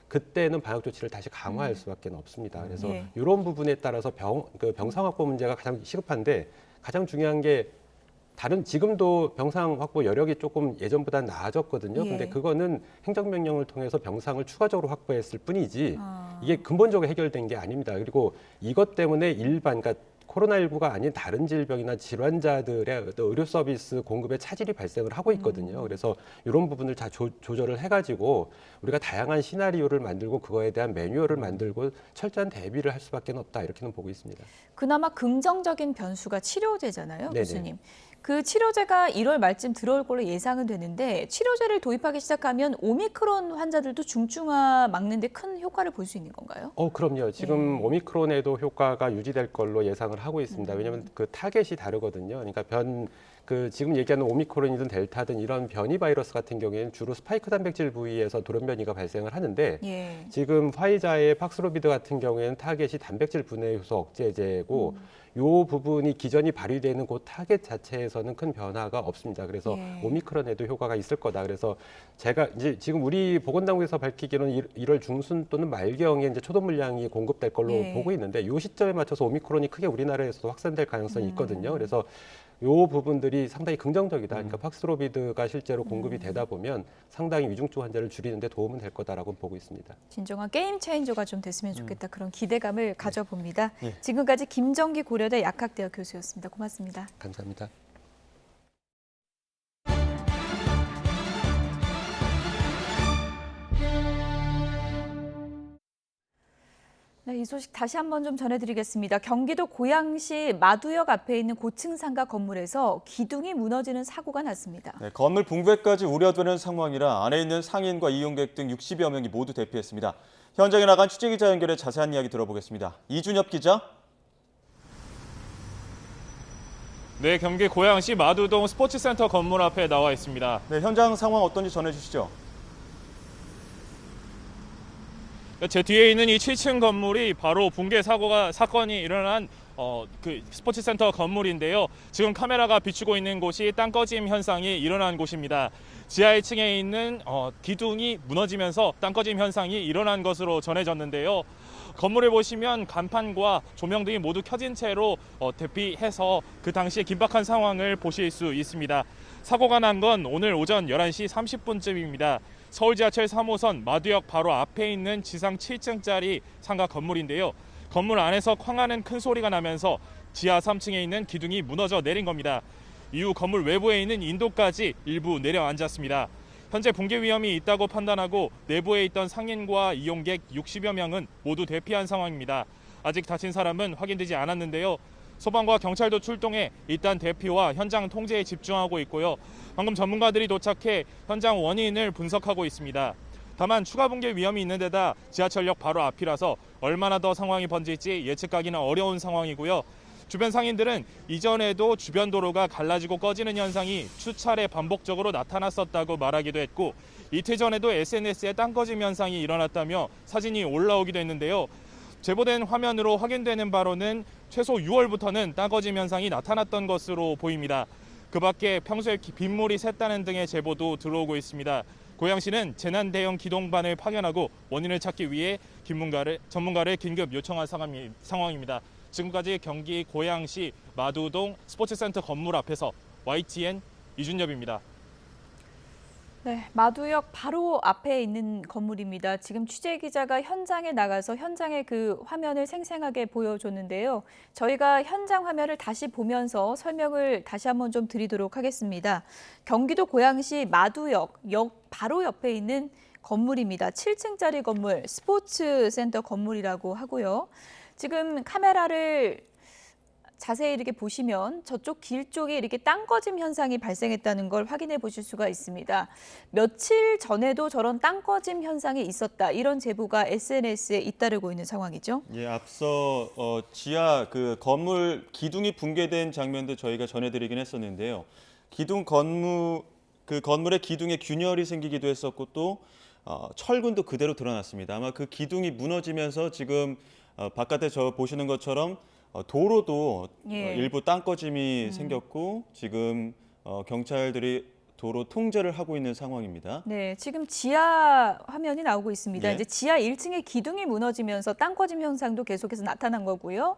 그때는 방역 조치를 다시 강화할 수밖에 없습니다. 그래서 이런 부분에 따라서 병상 확보 문제가 가장 시급한데 가장 중요한 게 지금도 병상 확보 여력이 조금 예전보다 나아졌거든요. 근데 그거는 행정명령을 통해서 병상을 추가적으로 확보했을 뿐이지 이게 근본적으로 해결된 게 아닙니다. 그리고 이것 때문에 그러니까 코로나19가 아닌 다른 질병이나 질환자들의 의료 서비스 공급에 차질이 발생을 하고 있거든요. 그래서 이런 부분을 다 조절을 해가지고 우리가 다양한 시나리오를 만들고 그거에 대한 매뉴얼을 만들고 철저한 대비를 할 수밖에 없다 이렇게는 보고 있습니다. 그나마 긍정적인 변수가 치료제잖아요, 교수님. 그 치료제가 1월 말쯤 들어올 걸로 예상은 되는데 치료제를 도입하기 시작하면 오미크론 환자들도 중증화 막는 데 큰 효과를 볼 수 있는 건가요? 그럼요. 지금 오미크론에도 효과가 유지될 걸로 예상을 하고 있습니다. 왜냐하면 그 타겟이 다르거든요. 그러니까 지금 얘기하는 오미크론이든 델타든 이런 변이 바이러스 같은 경우에는 주로 스파이크 단백질 부위에서 돌연변이가 발생을 하는데 예. 지금 화이자의 팍스로비드 같은 경우에는 타겟이 단백질 분해 효소 억제제고 이 부분이 기전이 발휘되는 그 타겟 자체에서는 큰 변화가 없습니다. 그래서 예. 오미크론에도 효과가 있을 거다. 그래서 제가 이제 지금 우리 보건당국에서 밝히기로는 1월 중순 또는 말경에 이제 초도 물량이 공급될 걸로 예. 보고 있는데 이 시점에 맞춰서 오미크론이 크게 우리나라에서도 확산될 가능성이 있거든요. 그래서 이 부분들이 상당히 긍정적이다. 그러니까 팍스로비드가 실제로 공급이 되다 보면 상당히 위중증 환자를 줄이는 데 도움은 될 거다라고 보고 있습니다. 진정한 게임 체인저가 좀 됐으면 좋겠다. 그런 기대감을 가져봅니다. 예. 지금까지 김정기 고려대 약학대학 교수였습니다. 고맙습니다. 감사합니다. 네, 이 소식 다시 한번 좀 전해드리겠습니다. 경기도 고양시 마두역 앞에 있는 고층 상가 건물에서 기둥이 무너지는 사고가 났습니다. 네, 건물 붕괴까지 우려되는 상황이라 안에 있는 상인과 이용객 등 60여 명이 모두 대피했습니다. 현장에 나간 취재기자 연결해 자세한 이야기 들어보겠습니다. 이준엽 기자. 네, 경기 고양시 마두동 스포츠센터 건물 앞에 나와 있습니다. 네, 현장 상황 어떤지 전해주시죠. 제 뒤에 있는 이 7층 건물이 바로 붕괴 사건이 일어난 그 스포츠센터 건물인데요. 지금 카메라가 비추고 있는 곳이 땅 꺼짐 현상이 일어난 곳입니다. 지하 1층에 있는 기둥이 무너지면서 땅 꺼짐 현상이 일어난 것으로 전해졌는데요. 건물을 보시면 간판과 조명 등이 모두 켜진 채로 대피해서 그 당시의 긴박한 상황을 보실 수 있습니다. 사고가 난 건 오늘 오전 11시 30분쯤입니다. 서울 지하철 3호선 마두역 바로 앞에 있는 지상 7층짜리 상가 건물인데요. 건물 안에서 쾅하는 큰 소리가 나면서 지하 3층에 있는 기둥이 무너져 내린 겁니다. 이후 건물 외부에 있는 인도까지 일부 내려앉았습니다. 현재 붕괴 위험이 있다고 판단하고 내부에 있던 상인과 이용객 60여 명은 모두 대피한 상황입니다. 아직 다친 사람은 확인되지 않았는데요. 소방과 경찰도 출동해 일단 대피와 현장 통제에 집중하고 있고요. 방금 전문가들이 도착해 현장 원인을 분석하고 있습니다. 다만 추가 붕괴 위험이 있는 데다 지하철역 바로 앞이라서 얼마나 더 상황이 번질지 예측하기는 어려운 상황이고요. 주변 상인들은 이전에도 주변 도로가 갈라지고 꺼지는 현상이 수차례 반복적으로 나타났었다고 말하기도 했고 이틀 전에도 SNS에 땅 꺼짐 현상이 일어났다며 사진이 올라오기도 했는데요. 제보된 화면으로 확인되는 바로는 최소 6월부터는 땅 꺼짐 현상이 나타났던 것으로 보입니다. 그 밖에 평소에 빗물이 샜다는 등의 제보도 들어오고 있습니다. 고양시는 재난 대응 기동반을 파견하고 원인을 찾기 위해 전문가를 긴급 요청한 상황입니다. 지금까지 경기 고양시 마두동 스포츠센터 건물 앞에서 YTN 이준엽입니다. 네, 마두역 바로 앞에 있는 건물입니다. 지금 취재 기자가 현장에 나가서 현장의 그 화면을 생생하게 보여줬는데요. 저희가 현장 화면을 다시 보면서 설명을 다시 한번 좀 드리도록 하겠습니다. 경기도 고양시 마두역 바로 옆에 있는 건물입니다. 7층짜리 건물, 스포츠센터 건물이라고 하고요. 지금 카메라를 자세히 이렇게 보시면 저쪽 길 쪽에 이렇게 땅 꺼짐 현상이 발생했다는 걸 확인해 보실 수가 있습니다. 며칠 전에도 저런 땅 꺼짐 현상이 있었다. 이런 제보가 SNS에 잇따르고 있는 상황이죠. 예, 앞서 지하 그 건물 기둥이 붕괴된 장면도 저희가 전해드리긴 했었는데요. 건물의 기둥에 균열이 생기기도 했었고 또 철근도 그대로 드러났습니다. 아마 그 기둥이 무너지면서 지금 바깥에 보시는 것처럼 도로도 일부 땅 꺼짐이 생겼고 지금 경찰들이 도로 통제를 하고 있는 상황입니다. 네, 지금 지하 화면이 나오고 있습니다. 예. 이제 지하 1층의 기둥이 무너지면서 땅 꺼짐 현상도 계속해서 나타난 거고요.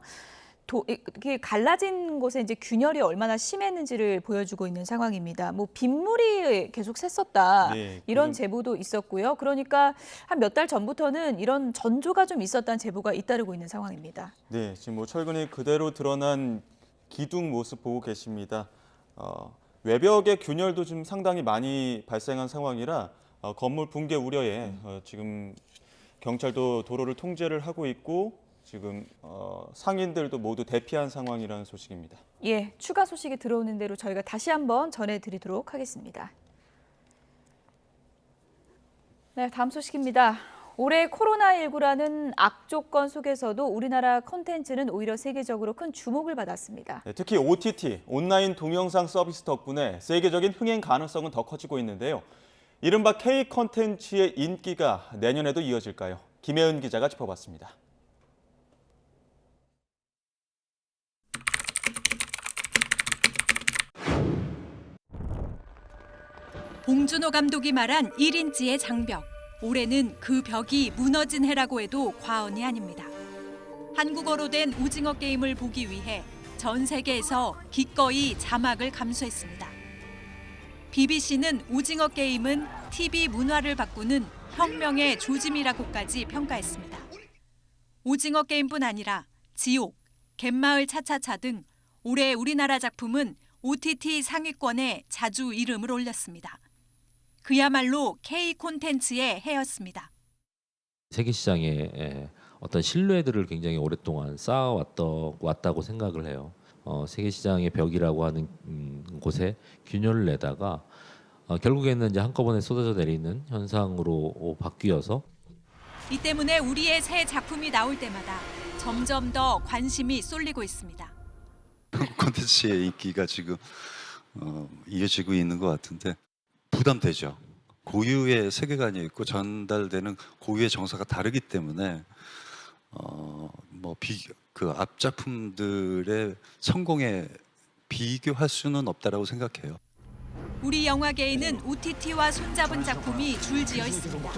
이렇게 갈라진 곳에 이제 균열이 얼마나 심했는지를 보여주고 있는 상황입니다. 뭐 빗물이 계속 샜었다. 네, 이런 제보도 있었고요. 그러니까 한 몇 달 전부터는 이런 전조가 좀 있었다는 제보가 잇따르고 있는 상황입니다. 네, 지금 뭐 철근이 그대로 드러난 기둥 모습 보고 계십니다. 외벽의 균열도 좀 상당히 많이 발생한 상황이라 건물 붕괴 우려에 지금 경찰도 도로를 통제를 하고 있고 지금 상인들도 모두 대피한 상황이라는 소식입니다. 예, 추가 소식이 들어오는 대로 저희가 다시 한번 전해드리도록 하겠습니다. 네, 다음 소식입니다. 올해 코로나19라는 악조건 속에서도 우리나라 콘텐츠는 오히려 세계적으로 큰 주목을 받았습니다. 네, 특히 OTT, 온라인 동영상 서비스 덕분에 세계적인 흥행 가능성은 더 커지고 있는데요. 이른바 K 콘텐츠의 인기가 내년에도 이어질까요? 김혜은 기자가 짚어봤습니다. 봉준호 감독이 말한 1인치의 장벽. 올해는 그 벽이 무너진 해라고 해도 과언이 아닙니다. 한국어로 된 오징어 게임을 보기 위해 전 세계에서 기꺼이 자막을 감수했습니다. BBC는 오징어 게임은 TV 문화를 바꾸는 혁명의 조짐이라고까지 평가했습니다. 오징어 게임뿐 아니라 지옥, 갯마을 차차차 등 올해 우리나라 작품은 OTT 상위권에 자주 이름을 올렸습니다. 그야말로 K 콘텐츠의 해였습니다. 세계 시장에 어떤 신뢰들을 굉장히 오랫동안 쌓아왔다고 생각을 해요. 세계 시장의 벽이라고 하는 곳에 균열을 내다가 결국에는 이제 한꺼번에 쏟아져 내리는 현상으로 바뀌어서 이 때문에 우리의 새 작품이 나올 때마다 점점 더 관심이 쏠리고 있습니다. 콘텐츠의 인기가 지금 이어지고 있는 것 같은데 부담되죠. 고유의 세계관이 있고 전달되는 고유의 정서가 다르기 때문에 그 앞작품들의 성공에 비교할 수는 없다라고 생각해요. 우리 영화계에는 OTT와 손잡은 작품이 줄지어 있습니다.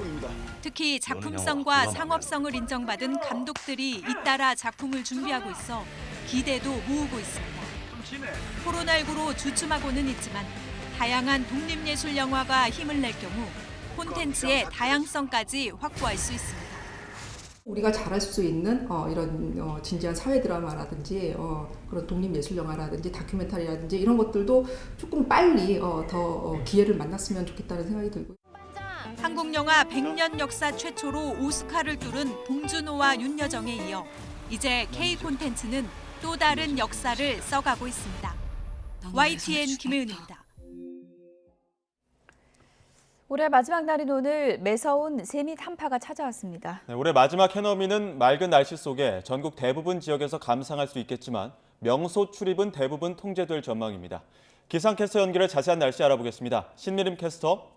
특히 작품성과 상업성을 인정받은 감독들이 잇따라 작품을 준비하고 있어 기대도 모으고 있습니다. 코로나19로 주춤하고는 있지만 다양한 독립예술 영화가 힘을 낼 경우 콘텐츠의 다양성까지 확보할 수 있습니다. 우리가 잘할 수 있는 이런 진지한 사회 드라마라든지 그런 독립예술 영화라든지 다큐멘터리라든지 이런 것들도 조금 빨리 더 기회를 만났으면 좋겠다는 생각이 들고요. 한국 영화 100년 역사 최초로 오스카를 뚫은 봉준호와 윤여정에 이어 이제 K 콘텐츠는 또 다른 역사를 써가고 있습니다. YTN 김혜은입니다. 올해 마지막 날인 오늘 매서운 세미 한파가 찾아왔습니다. 네, 올해 마지막 해넘이는 맑은 날씨 속에 전국 대부분 지역에서 감상할 수 있겠지만 명소 출입은 대부분 통제될 전망입니다. 기상캐스터 연결해 자세한 날씨 알아보겠습니다. 신미림 캐스터.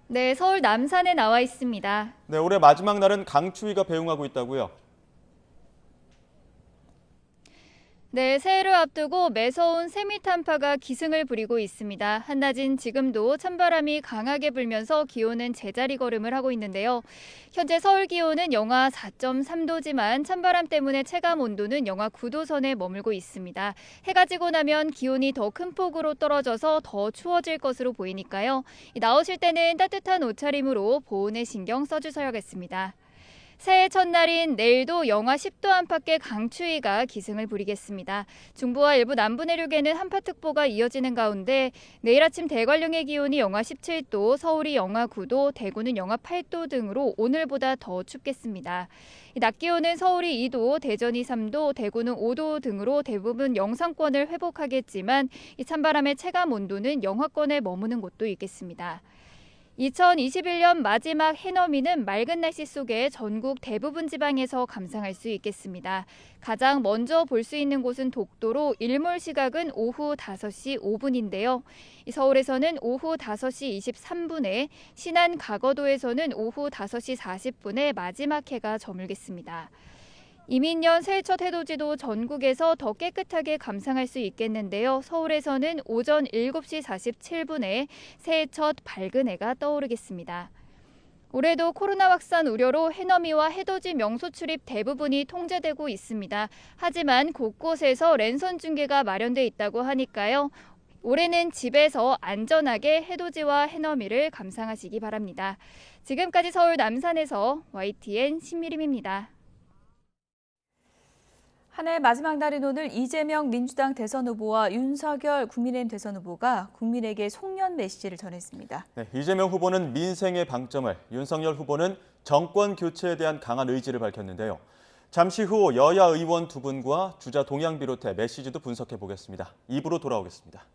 네, 서울 남산에 나와 있습니다. 네, 올해 마지막 날은 강추위가 배웅하고 있다고요? 네, 새해를 앞두고 매서운 세미탄파가 기승을 부리고 있습니다. 한낮인 지금도 찬바람이 강하게 불면서 기온은 제자리 걸음을 하고 있는데요. 현재 서울 기온은 영하 4.3도지만 찬바람 때문에 체감 온도는 영하 9도 선에 머물고 있습니다. 해가 지고 나면 기온이 더 큰 폭으로 떨어져서 더 추워질 것으로 보이니까요. 나오실 때는 따뜻한 옷차림으로 보온에 신경 써주셔야겠습니다. 새해 첫날인 내일도 영하 10도 안팎의 강추위가 기승을 부리겠습니다. 중부와 일부 남부 내륙에는 한파특보가 이어지는 가운데 내일 아침 대관령의 기온이 영하 17도, 서울이 영하 9도, 대구는 영하 8도 등으로 오늘보다 더 춥겠습니다. 낮 기온은 서울이 2도, 대전이 3도, 대구는 5도 등으로 대부분 영상권을 회복하겠지만 이 찬바람의 체감 온도는 영하권에 머무는 곳도 있겠습니다. 2021년 마지막 해넘이는 맑은 날씨 속에 전국 대부분 지방에서 감상할 수 있겠습니다. 가장 먼저 볼 수 있는 곳은 독도로 일몰 시각은 오후 5시 5분인데요. 서울에서는 오후 5시 23분에, 신안 가거도에서는 오후 5시 40분에 마지막 해가 저물겠습니다. 이민년 새해 첫 해돋이도 전국에서 더 깨끗하게 감상할 수 있겠는데요. 서울에서는 오전 7시 47분에 새해 첫 밝은 해가 떠오르겠습니다. 올해도 코로나 확산 우려로 해넘이와 해돋이 명소 출입 대부분이 통제되고 있습니다. 하지만 곳곳에서 랜선 중계가 마련돼 있다고 하니까요. 올해는 집에서 안전하게 해돋이와 해넘이를 감상하시기 바랍니다. 지금까지 서울 남산에서 YTN 신미림입니다. 한 해 마지막 날인 오늘 이재명 민주당 대선 후보와 윤석열 국민의힘 대선 후보가 국민에게 송년 메시지를 전했습니다. 네, 이재명 후보는 민생의 방점을, 윤석열 후보는 정권 교체에 대한 강한 의지를 밝혔는데요. 잠시 후 여야 의원 두 분과 주자 동향 비롯해 메시지도 분석해 보겠습니다. 2부로 돌아오겠습니다.